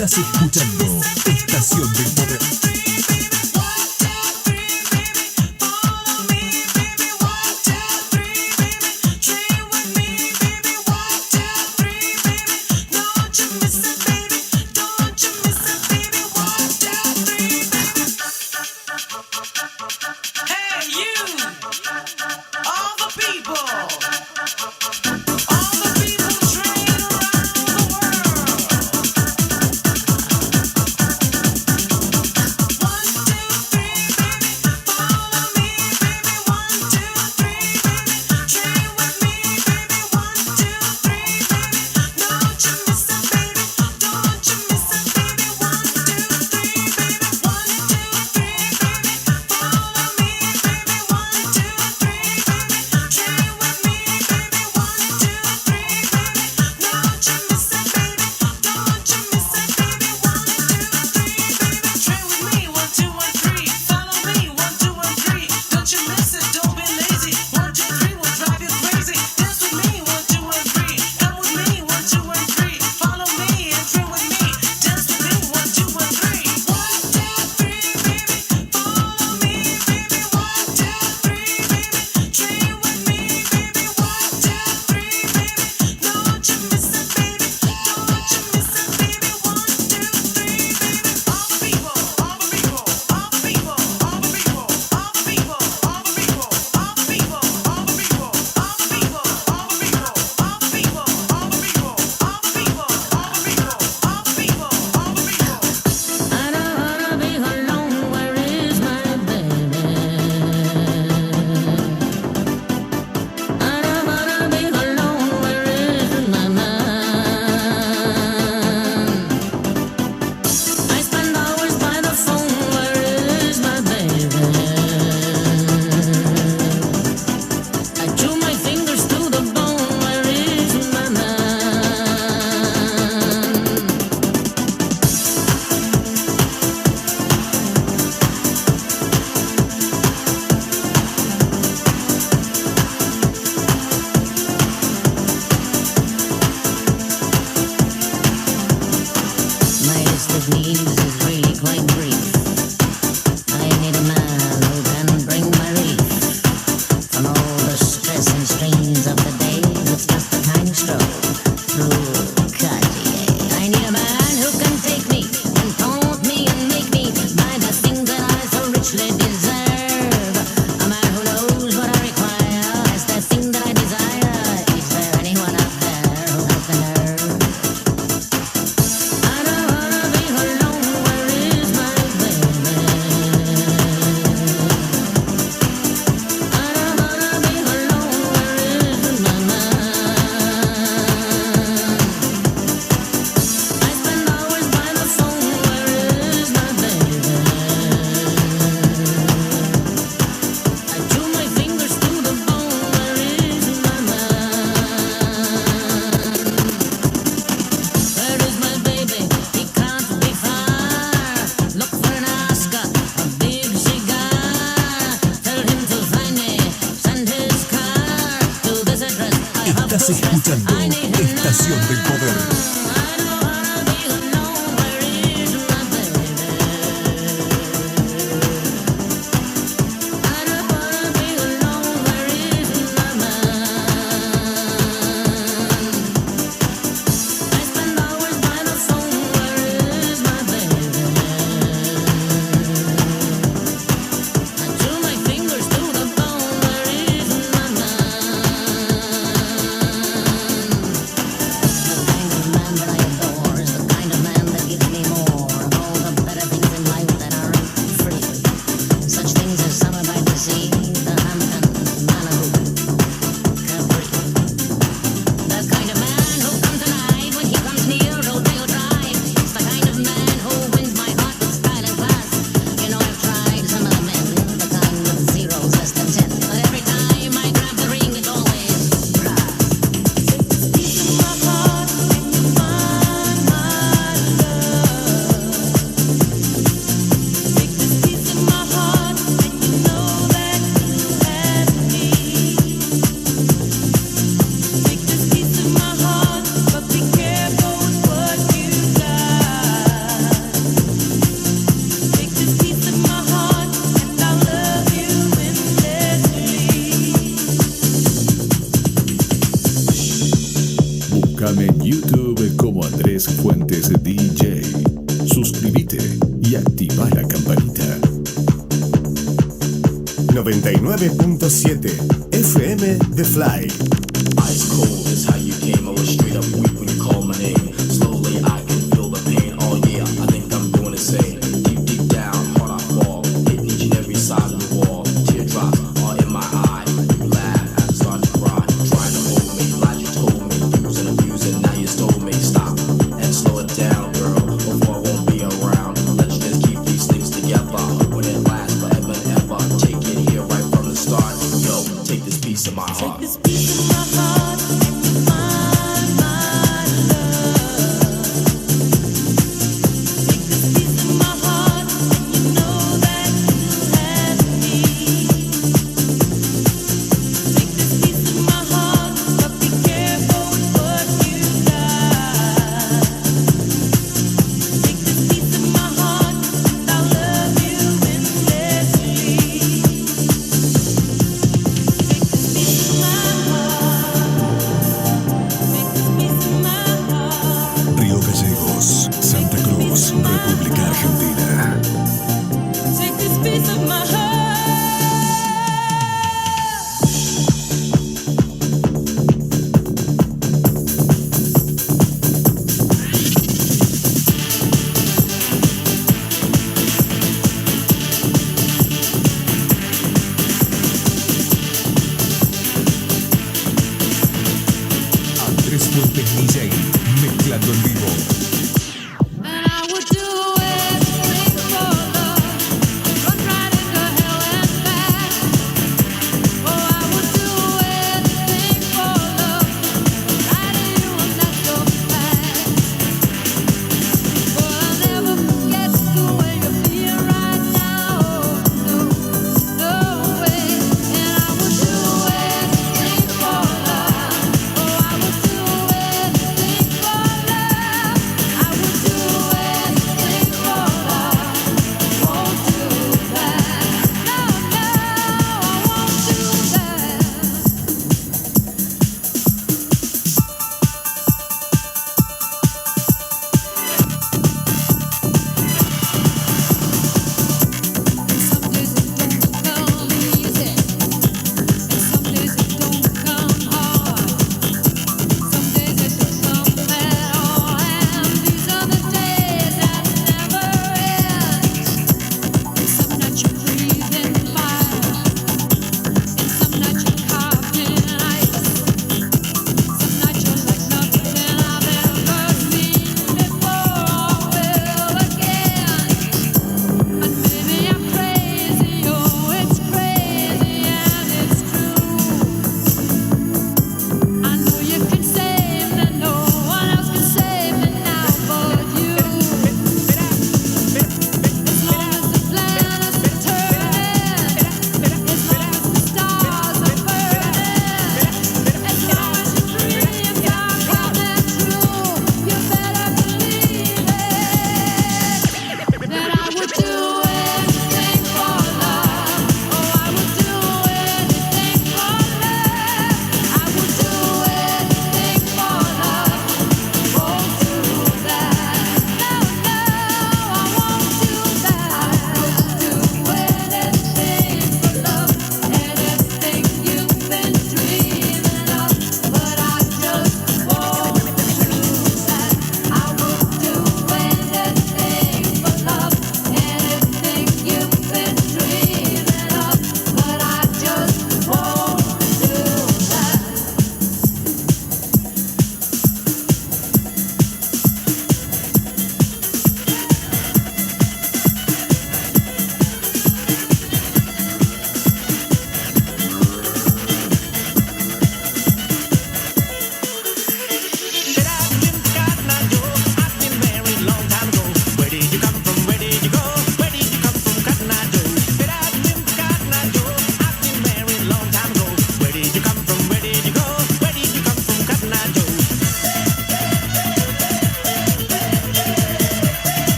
Estás escuchando Estación del Poder. Estás escuchando Estación del Poder. Búscame en YouTube como Andrés Fuentes DJ. Suscríbete y activa la campanita. 99.7 FM The Fly. Ice cold is how you came. I was straight up weak when you called my name. Slowly I can feel the pain. Oh yeah, I think I'm going insane. Deep, deep down, hard I fall. Hitting each and every side of the wall. Teardrops are in my eye. You laugh, I start to cry. Trying to hold me, lies you told me. Using, abusing, now you stole me. Stop and slow it down, girl, before I won't be around. Let's just keep these things together. When it lasts forever and ever. Take it here right from the start. Yo, take this piece of my heart. Take this piece of my heart.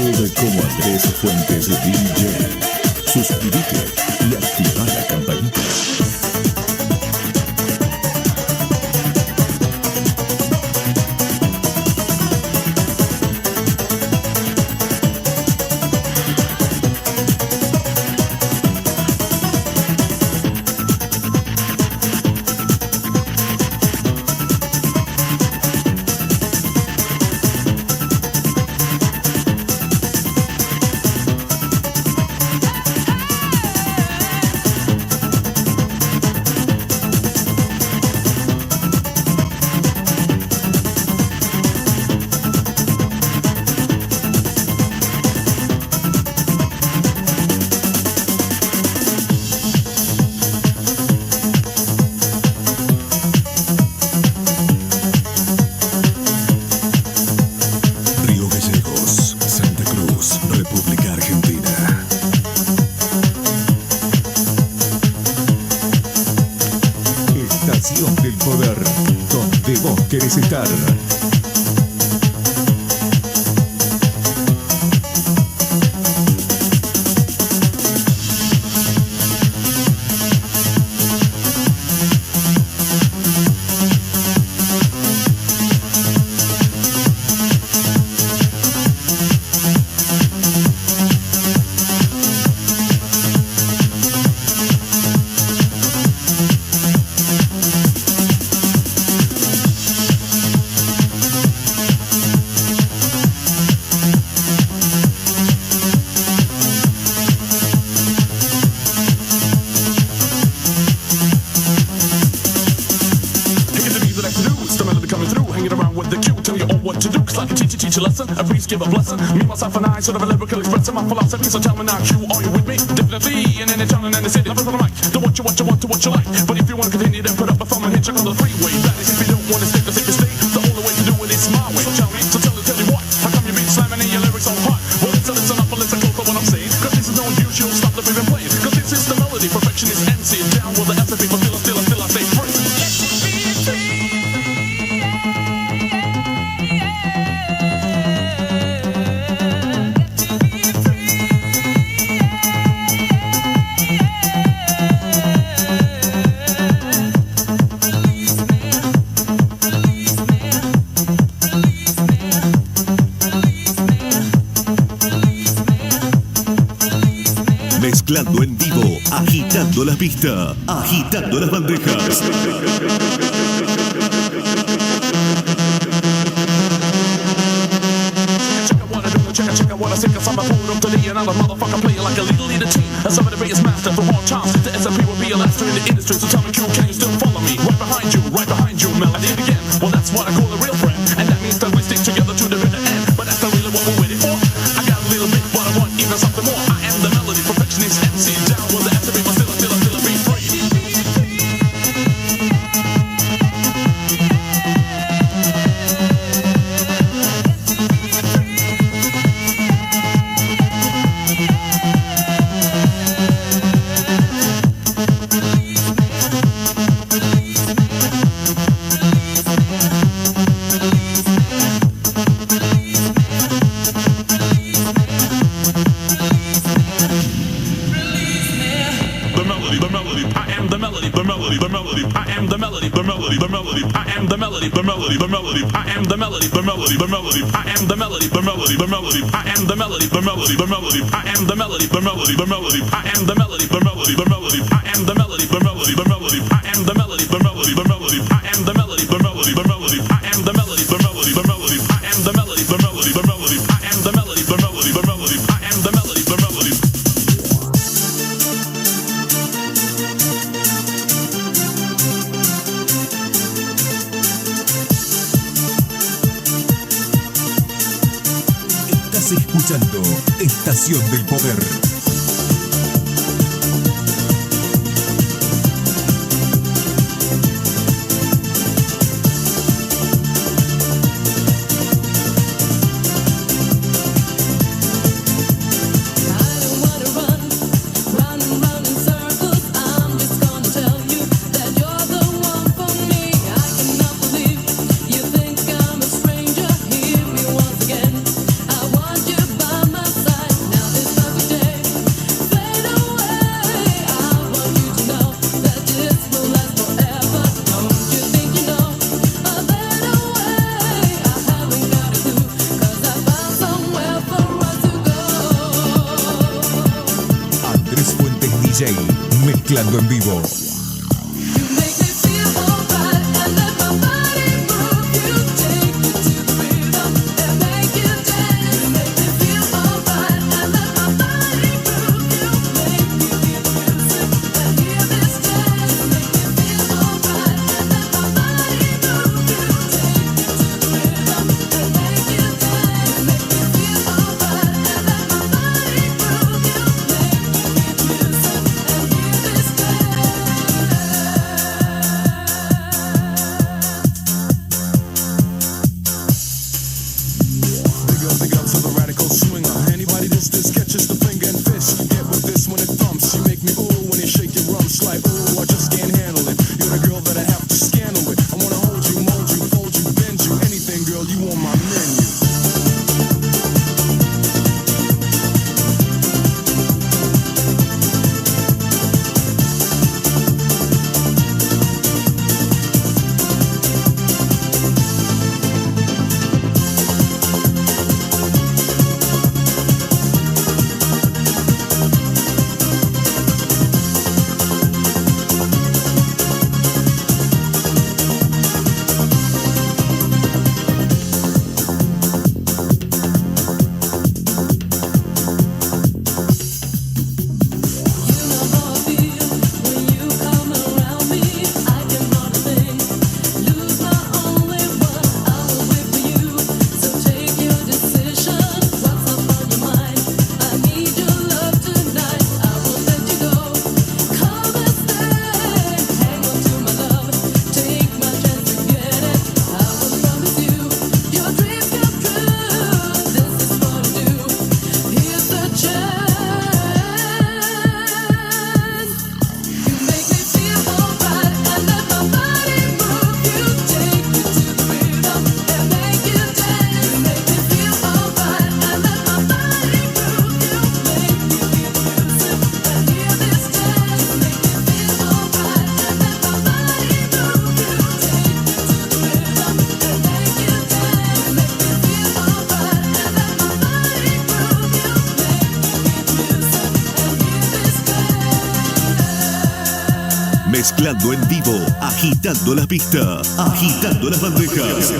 YouTube como Andrés Fuentes DJ. Suscríbete y activa la campanita. Estación del Poder, donde vos querés estar. Teach a lesson, a priest give a blessing. Me, myself, and I, sort of a lyrical expressing my philosophy. So tell me now, Q, are you with me? Definitely, and in the town and in the city. Lovers on the mic, do what you want to what you like. But if you want to continue, then put up a thumb and hit check on the freeway. That is if you don't want to stick, cause if you stay, the only way to do it is my way. So tell me, tell you what. How come you beat slamming and your lyrics so hot? Well, listen up and listen close to what I'm saying. Cause this is no unusual stuff that we've been playing. Cause this is the melody, perfection is MC. Down with the S&P, but still I stay free. Mezclando en vivo, agitando la pista, agitando las bandejas. Check out what I think, cause I'm a fool up to the another motherfucker player like a little leader team. And some of the biggest master for all times. The S&P will be a master in the industry, so tell me, Q, can you still follow me? Right behind you, Mel, I did it again. Well, that's what I call a real friend, and that means that we stick together to the bitter end. But that's not really what we're waiting for. I got a little bit, but I want even something more. I am the melody, perfectionist, MC, down with the S&P, but still be free. Estás escuchando Estación del Poder. By my DJ, mezclando en vivo. Mezclando en vivo, agitando la pista, agitando las bandejas.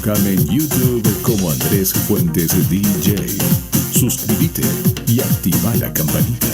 Búscame en YouTube como Andrés Fuentes DJ. Suscríbete y activa la campanita.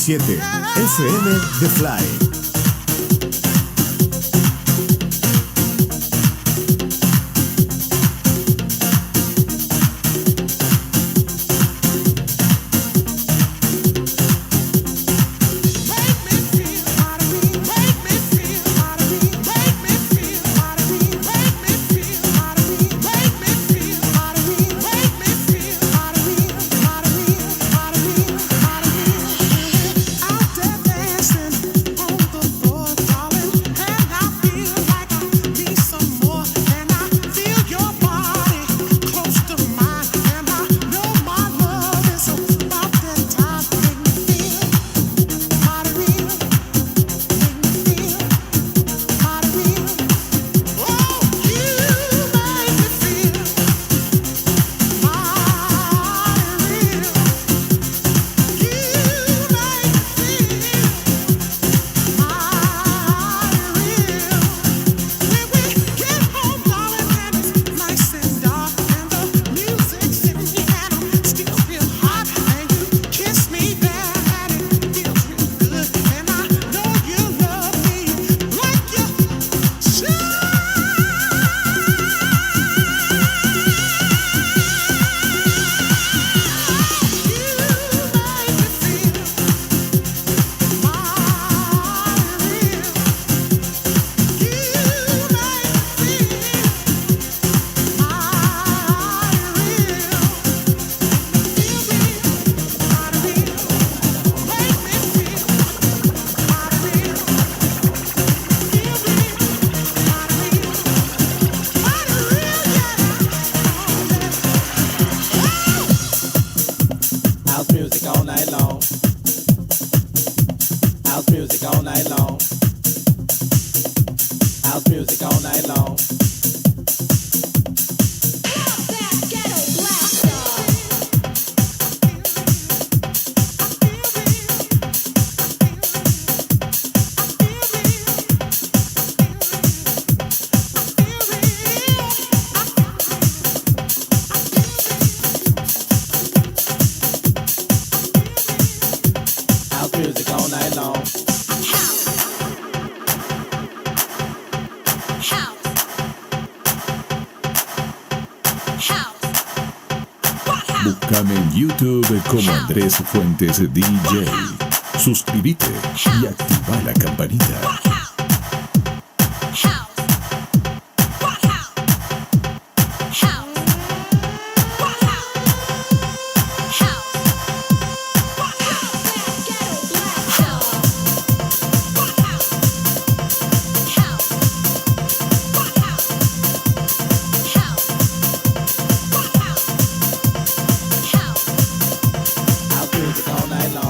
.7 FM The Fly. music all night long. House music all night long. Music all night long. Búscame en YouTube como Andrés Fuentes DJ. Suscríbete y activa la campanita. House music all night long.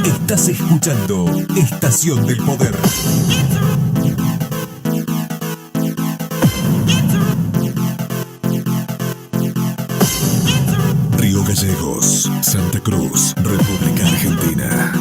Estás escuchando Estación del Poder. Río Gallegos, Santa Cruz, República Argentina.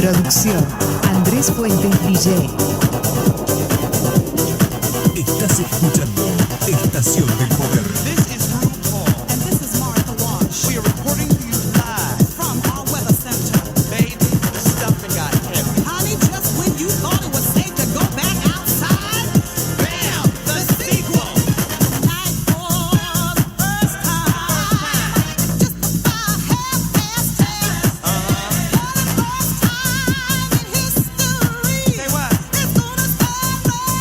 Producción Andrés Fuentes DJ. Estás escuchando Estación del Poder. This is RuPaul. And this is Martha Wash. We are reporting to you live from our weather center. Baby, the stuffing got heavy. Honey, just when you thought it was safe to go back outside, bam, the sequel. Night for the first time. Just about 10:30. For the first time in history. Say what? It's gonna start right.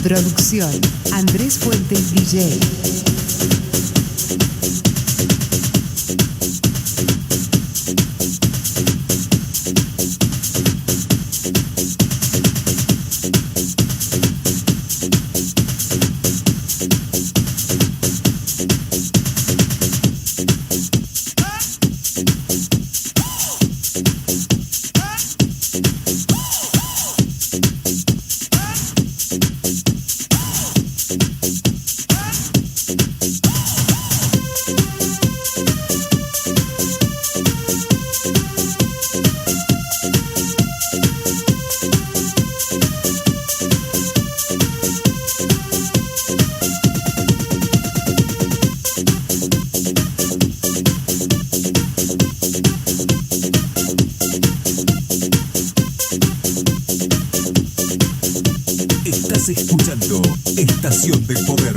Producción Andrés Fuentes DJ. Estás escuchando Estación del Poder.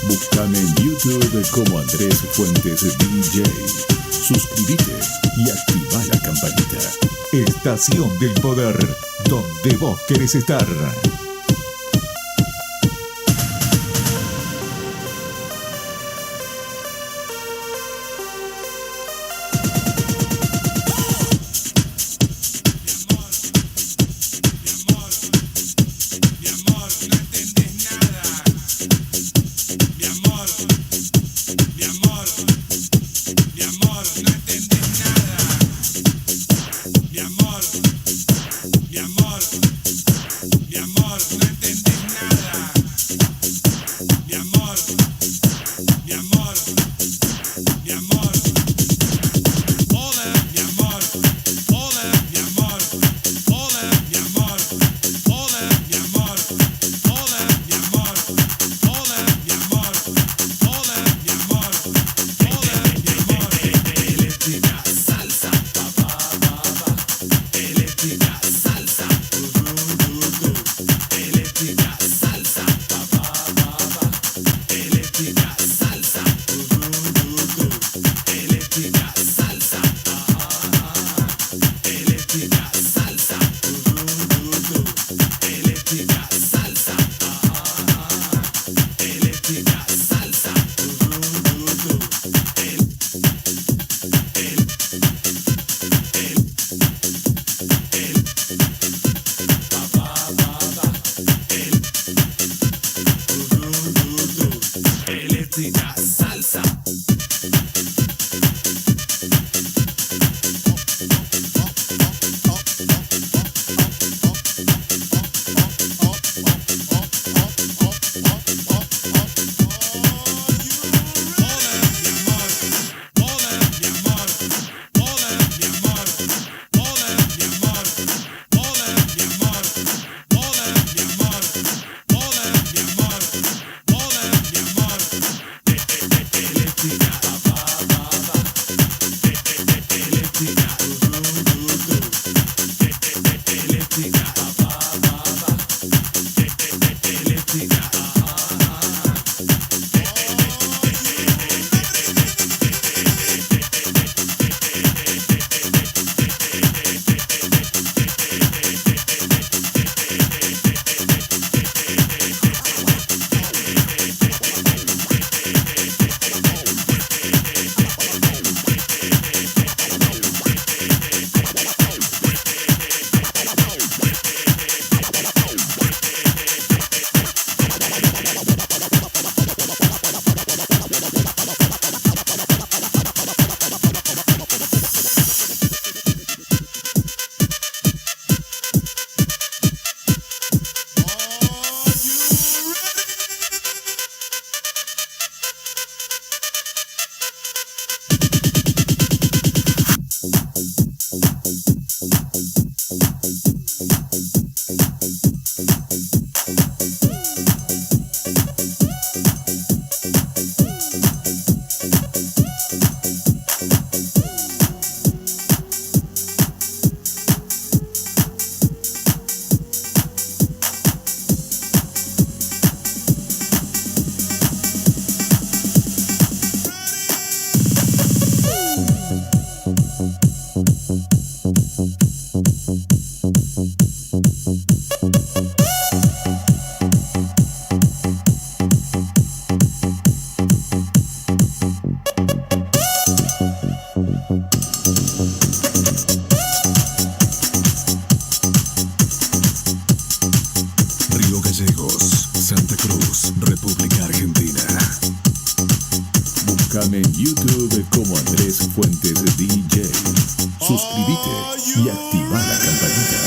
Búscame en YouTube como Andrés Fuentes DJ. Suscríbete y activa la campanita. Estación del Poder, donde vos querés estar. DJ. Suscríbete y activa la campanita.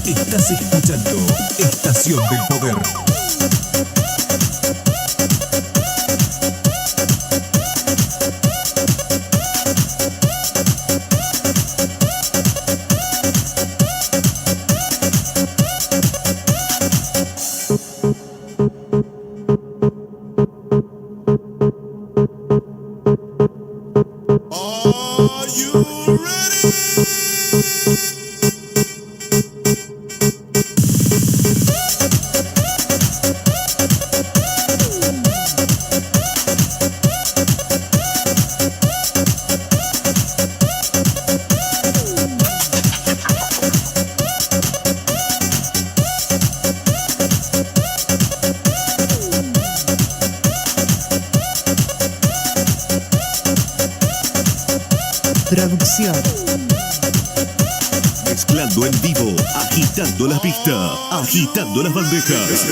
Estás escuchando Estación del Poder. Are you ready? Producción. Mezclando en vivo, agitando la pista, agitando las bandejas.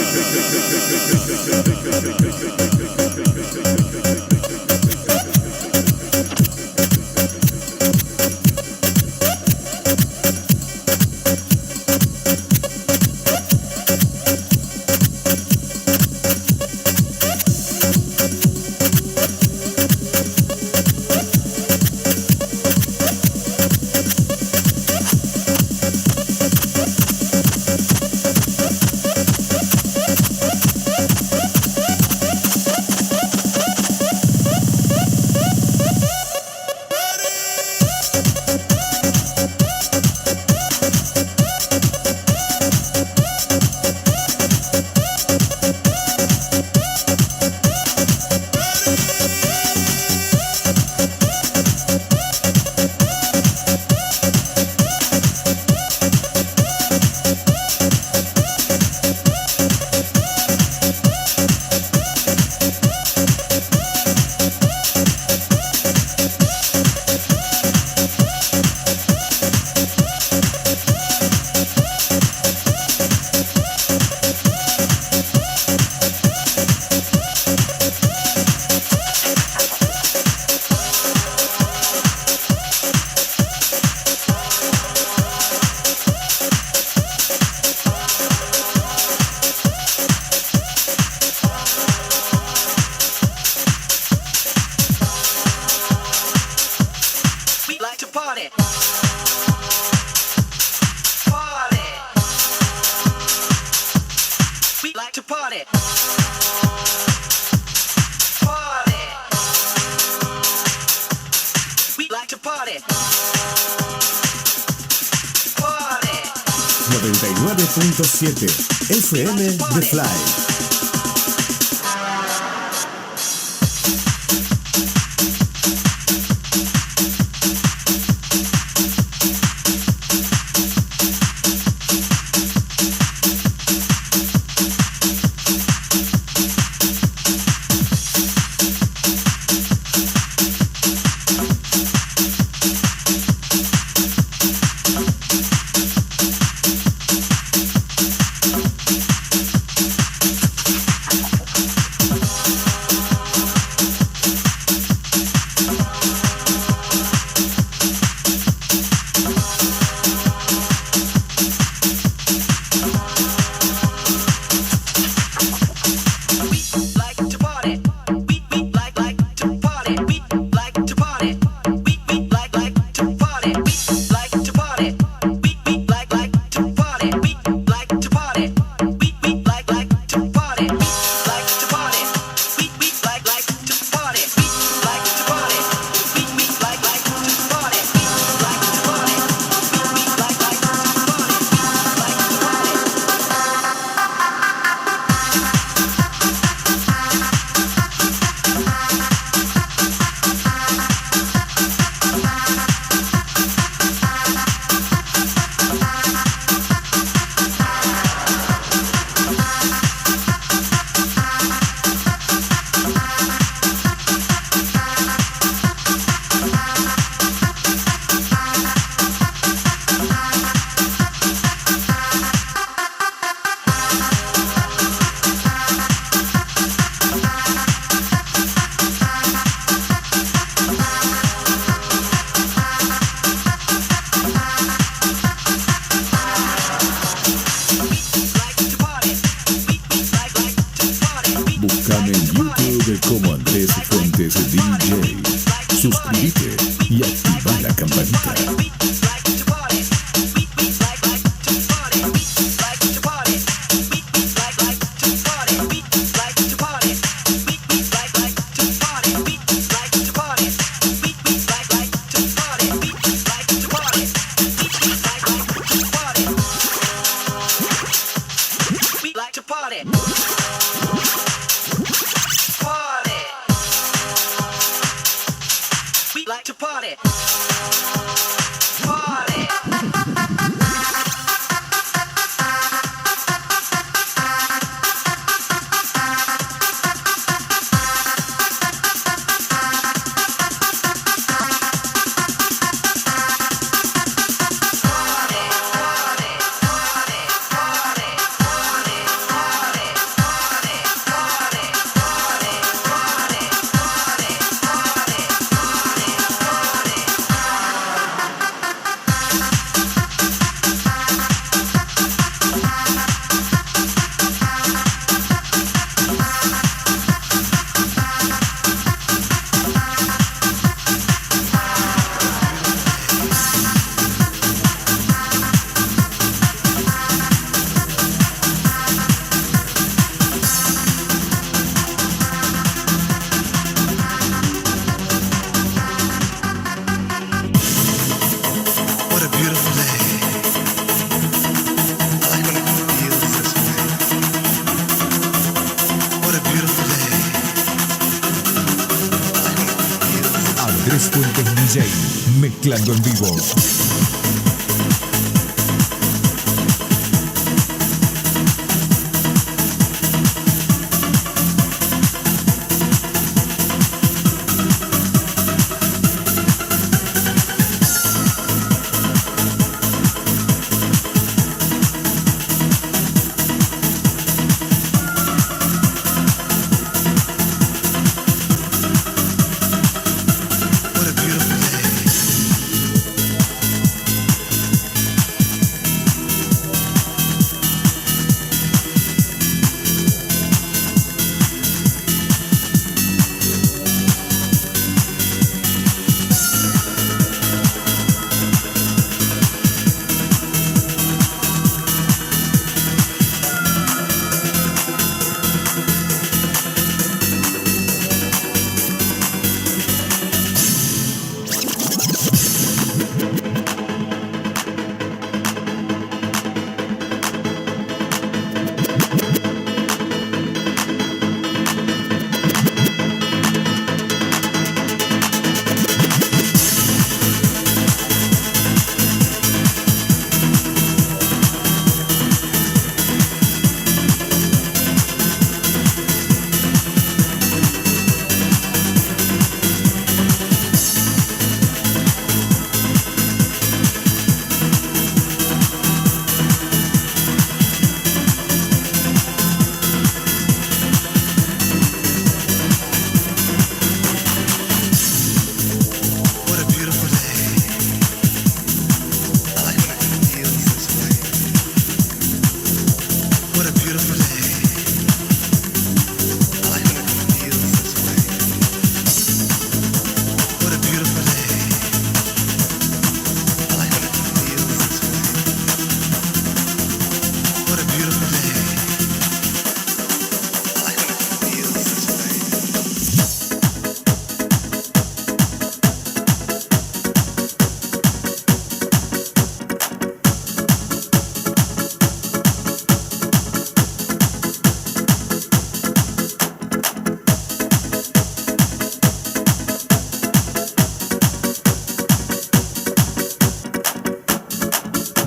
FM The Fly. como Andrés Fuentes DJ. Suscríbete y activa la campanita. Andrés Fuentes DJ, mezclando en vivo.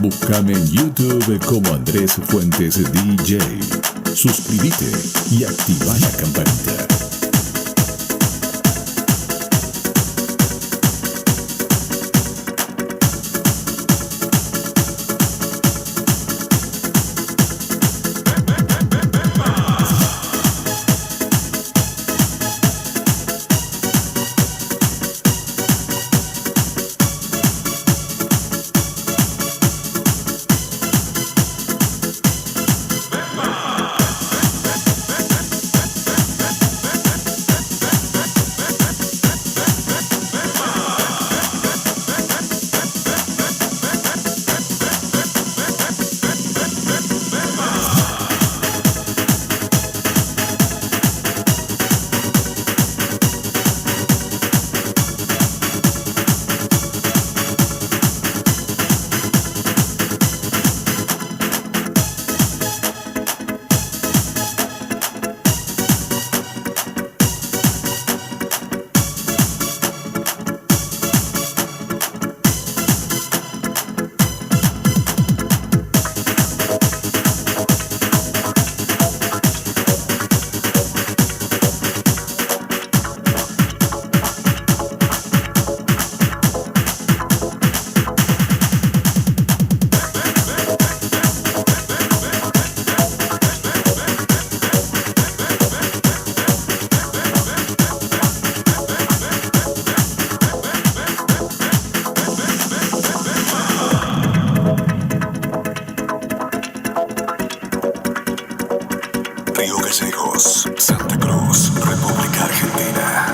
Búscame en YouTube como Andrés Fuentes DJ. Suscríbete y activa la campanita. Río Gallegos, Santa Cruz, República Argentina.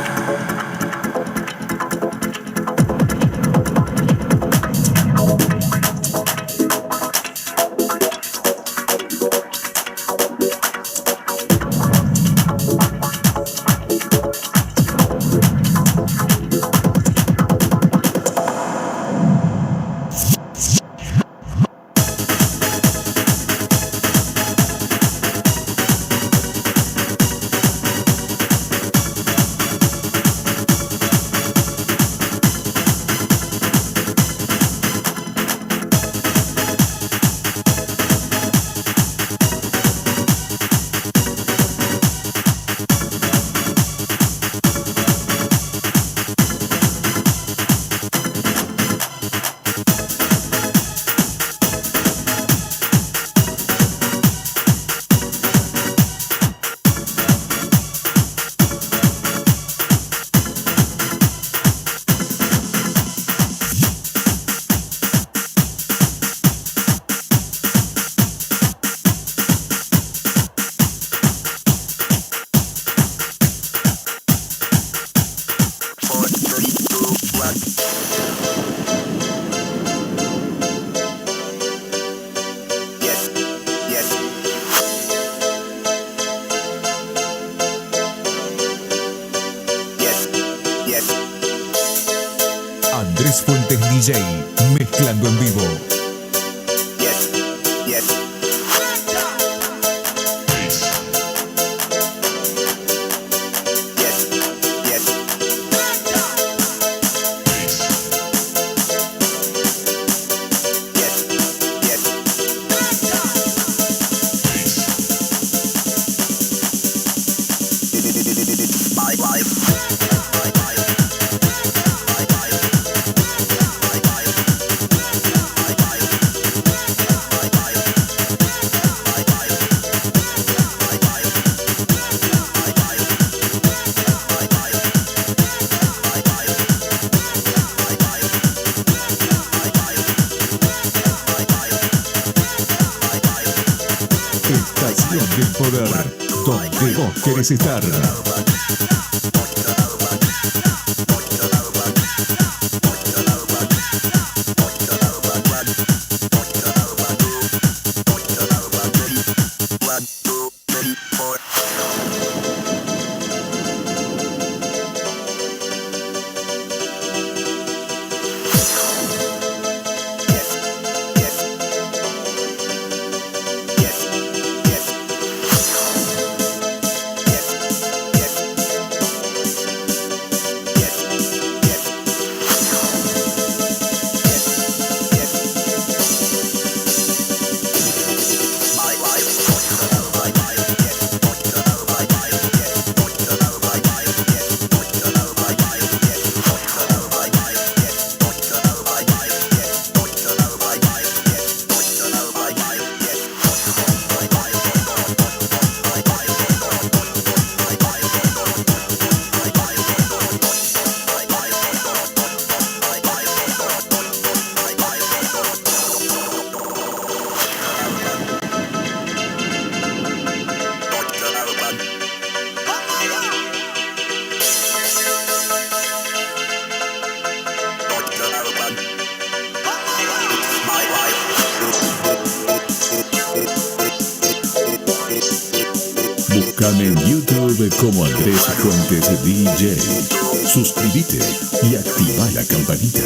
Andrés Fuentes DJ, mezclando en vivo. Estación del Poder, donde vos querés estar. Búscame en YouTube como Andrés Fuentes DJ. Suscríbete y activa la campanita.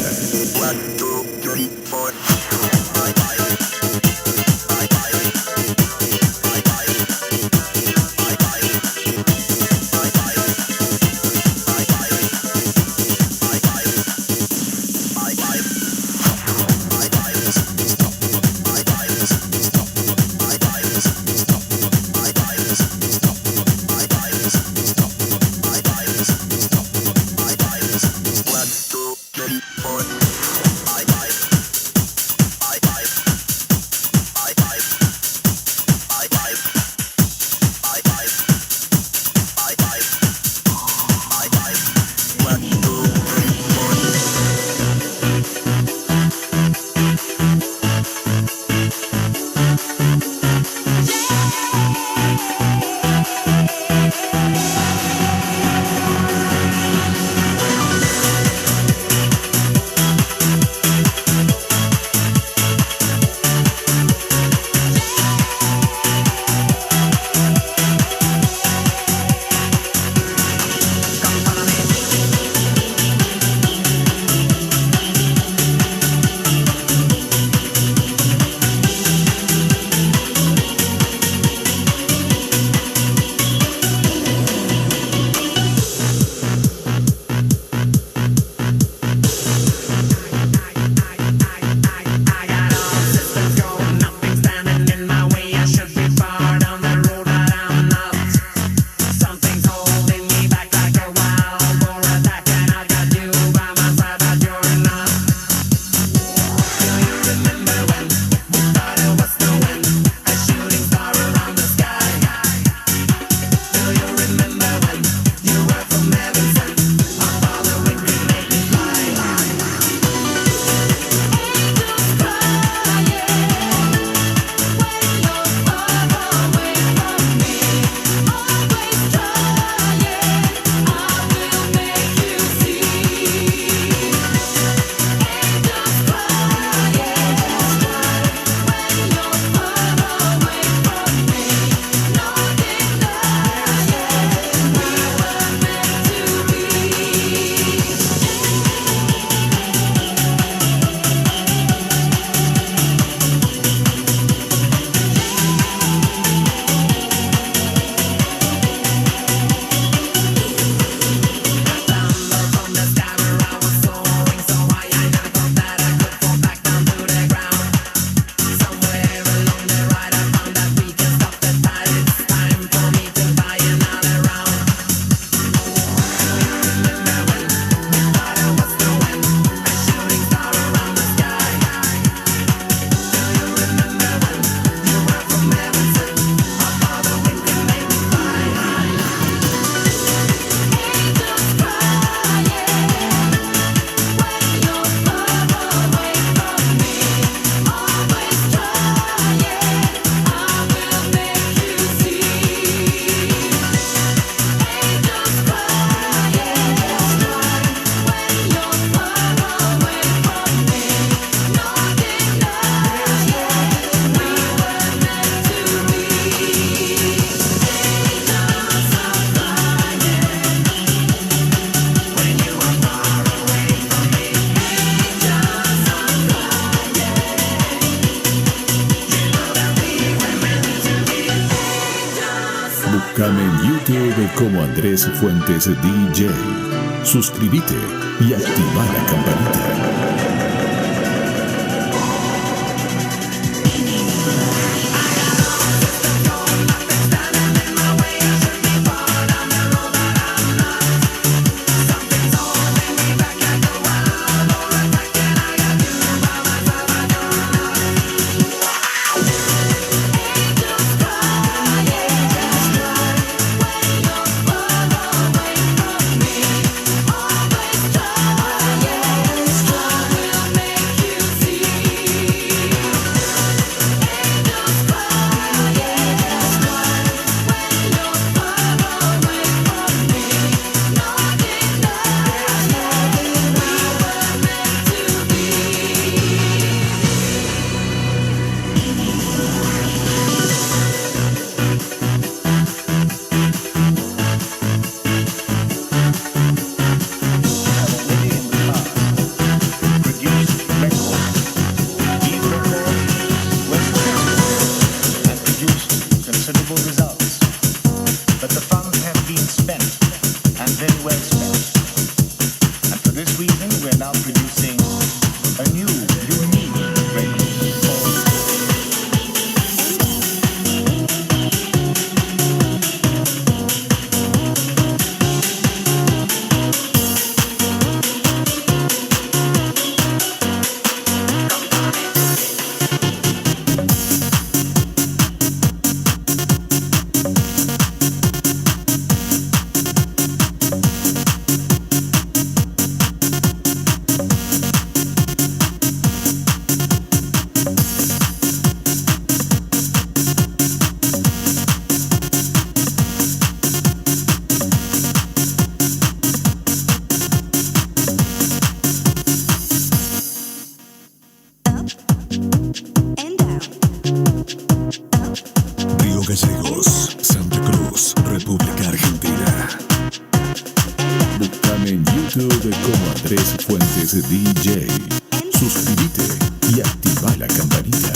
Búscame en YouTube como Andrés Fuentes DJ. Suscríbete y activa la campanita. Gallegos, Santa Cruz, República Argentina. Búscame en YouTube como Andrés Fuentes DJ. Suscríbete y activa la campanita.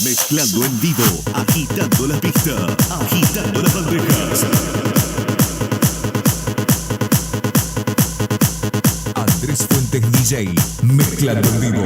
Mezclando en vivo, agitando la pista, agitando las bandejas. Andrés Fuentes DJ, mezclando en vivo.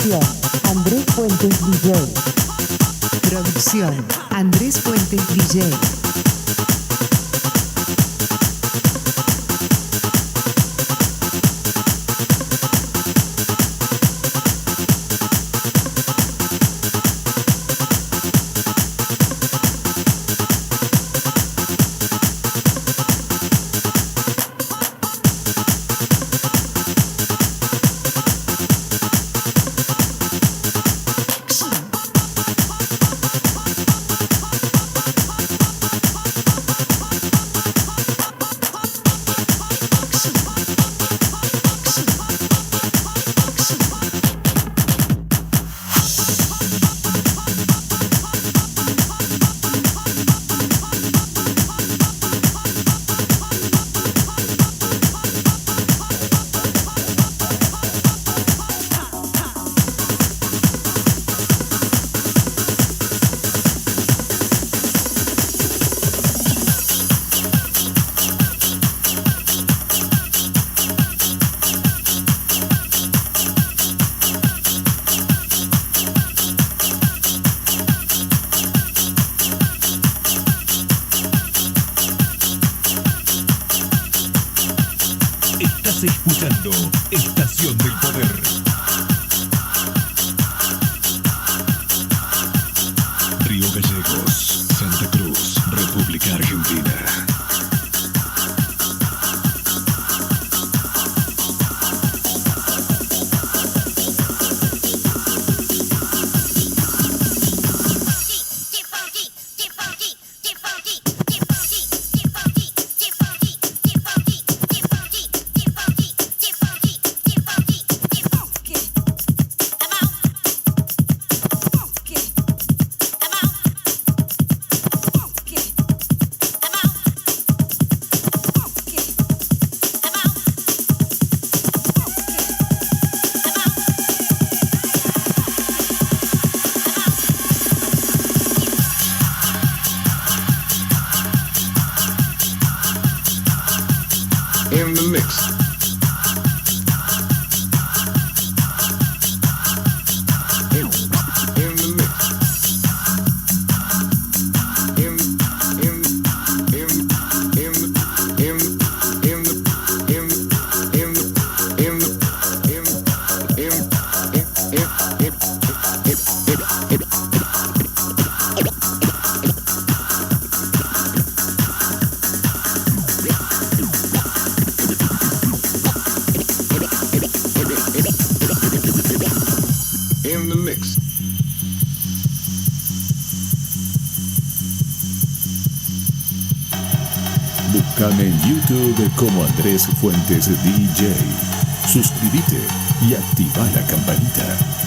Producción, Andrés Fuentes DJ. Producción, Andrés Fuentes DJ. Estás escuchando Estación del Poder. Río Gallegos, Santa Cruz, República Argentina. In the mix. Búscame en YouTube como Andrés Fuentes DJ. Suscríbete y activa la campanita.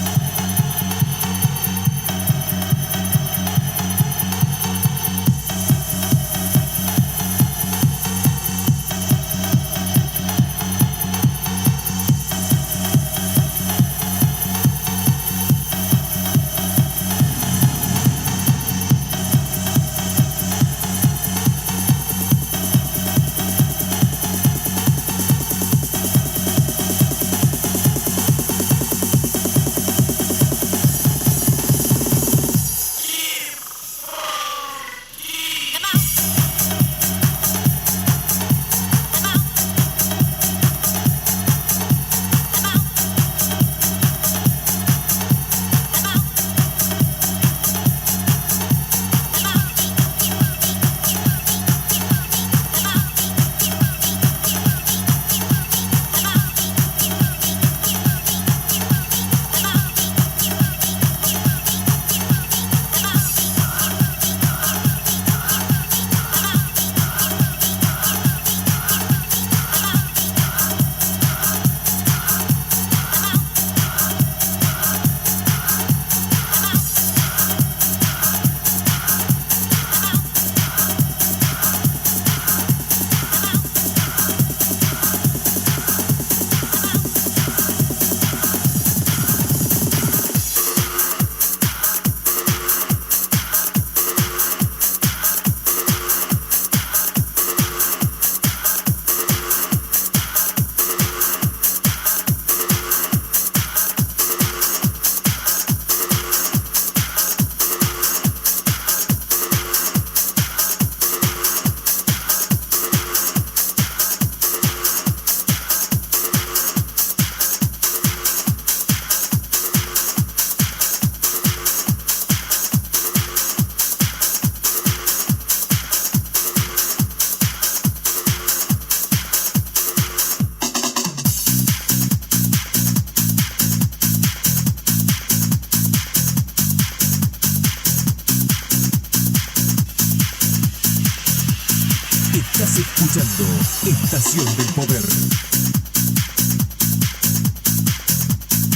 escuchando Estación del Poder.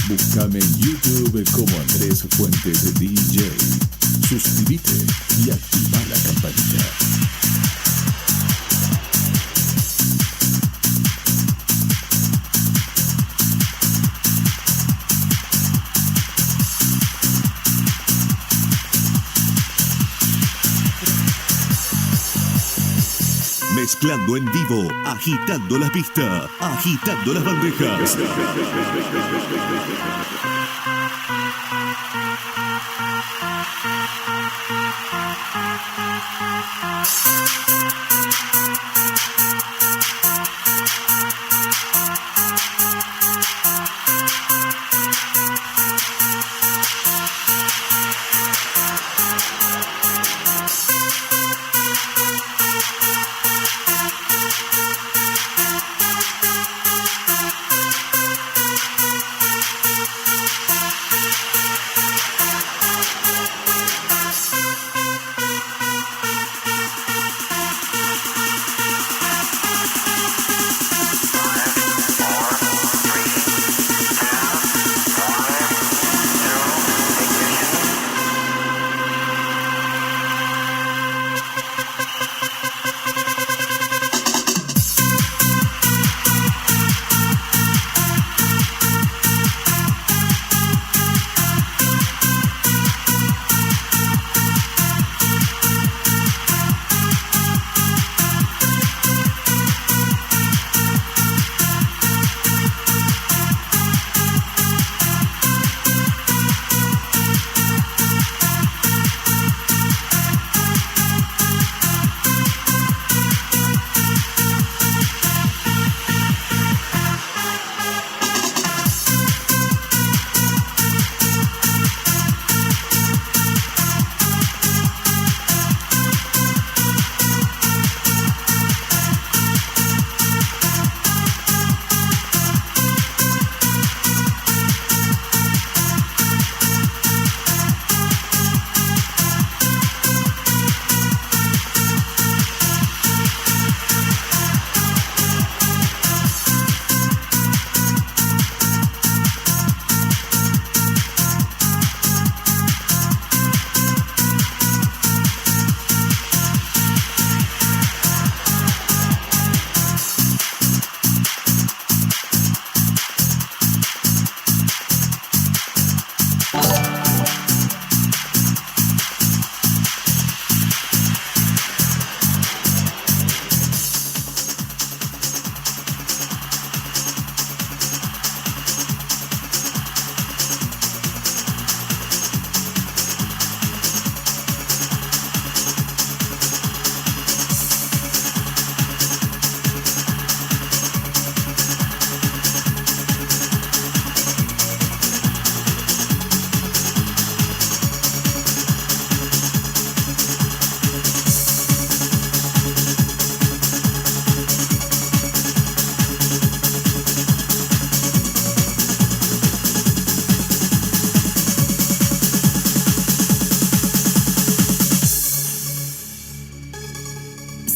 Búscame en YouTube como Andrés Fuentes DJ. Suscríbete y activa la campanita. Mezclando en vivo, agitando las pistas, agitando las bandejas.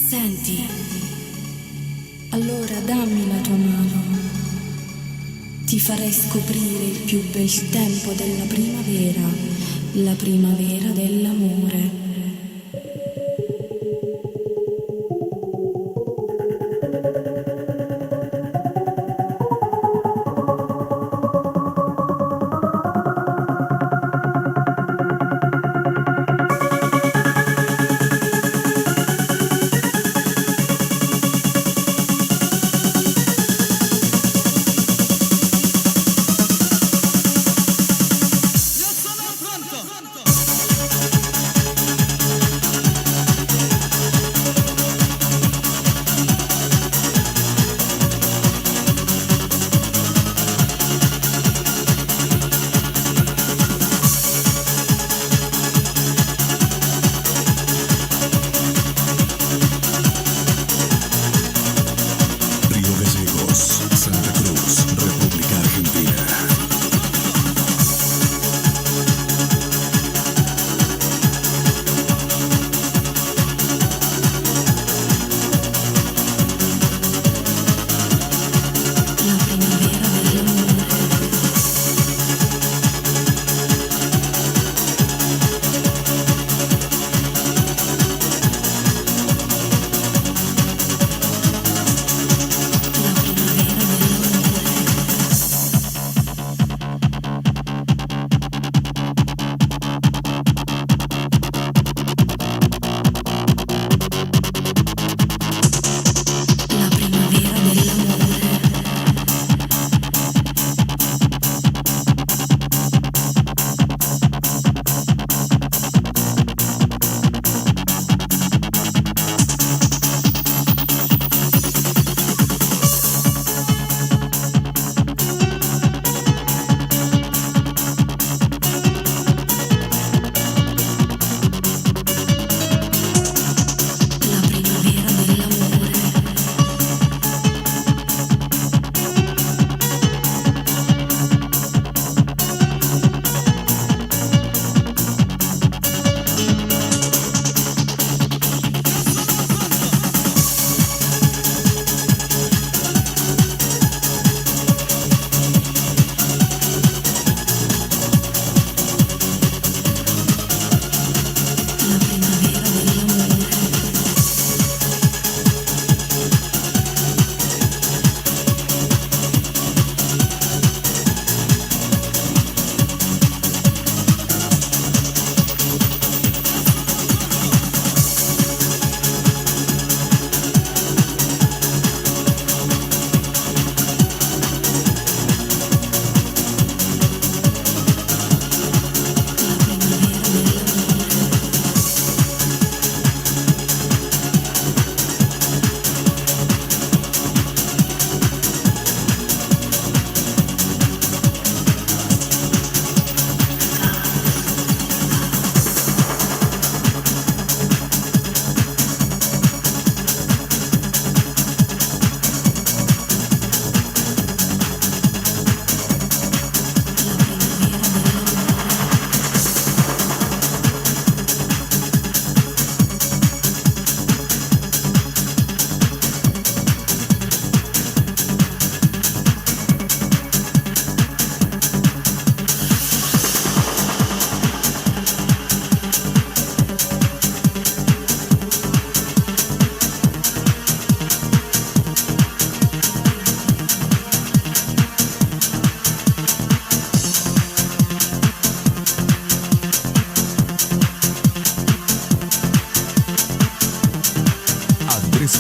Senti, allora dammi la tua mano. Ti farei scoprire il più bel tempo della primavera, la primavera dell'amore. Yo sono pronto.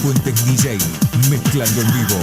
Fuentes DJ, mezclando en vivo.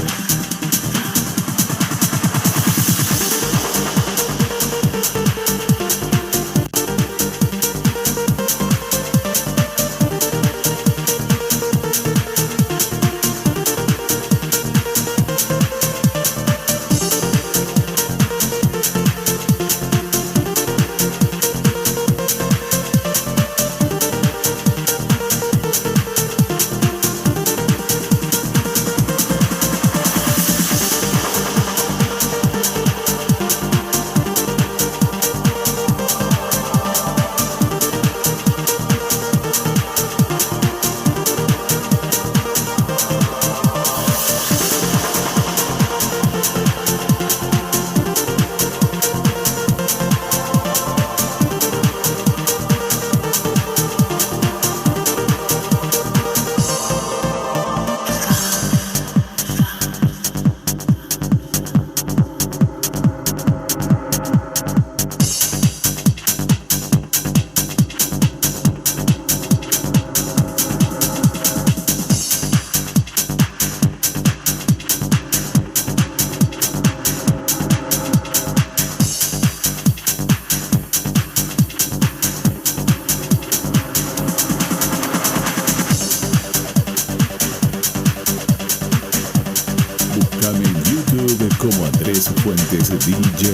Como Andrés Fuentes DJ.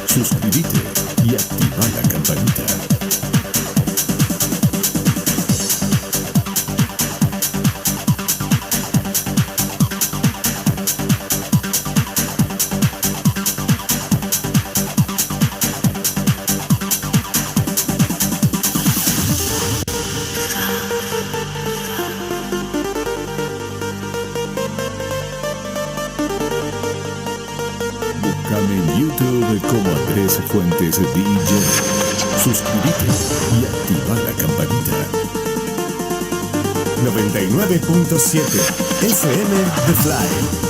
Suscríbete y activa la campanita. Búscame en YouTube como Andrés Fuentes DJ. Suscríbete y activa la campanita. 99.7 FM The Fly.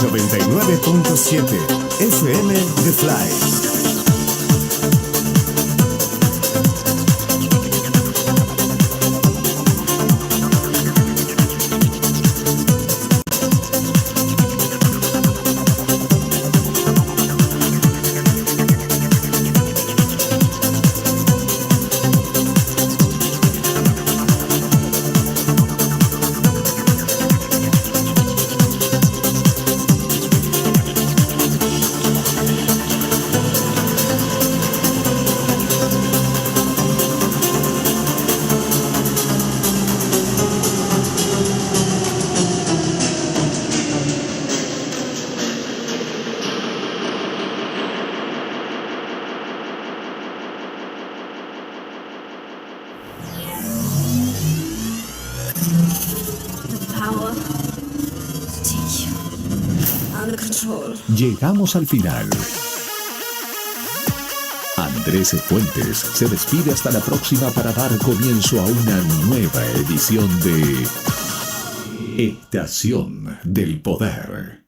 99.7 FM The Fly. Llegamos al final. Andrés Fuentes se despide hasta la próxima para dar comienzo a una nueva edición de Estación del Poder.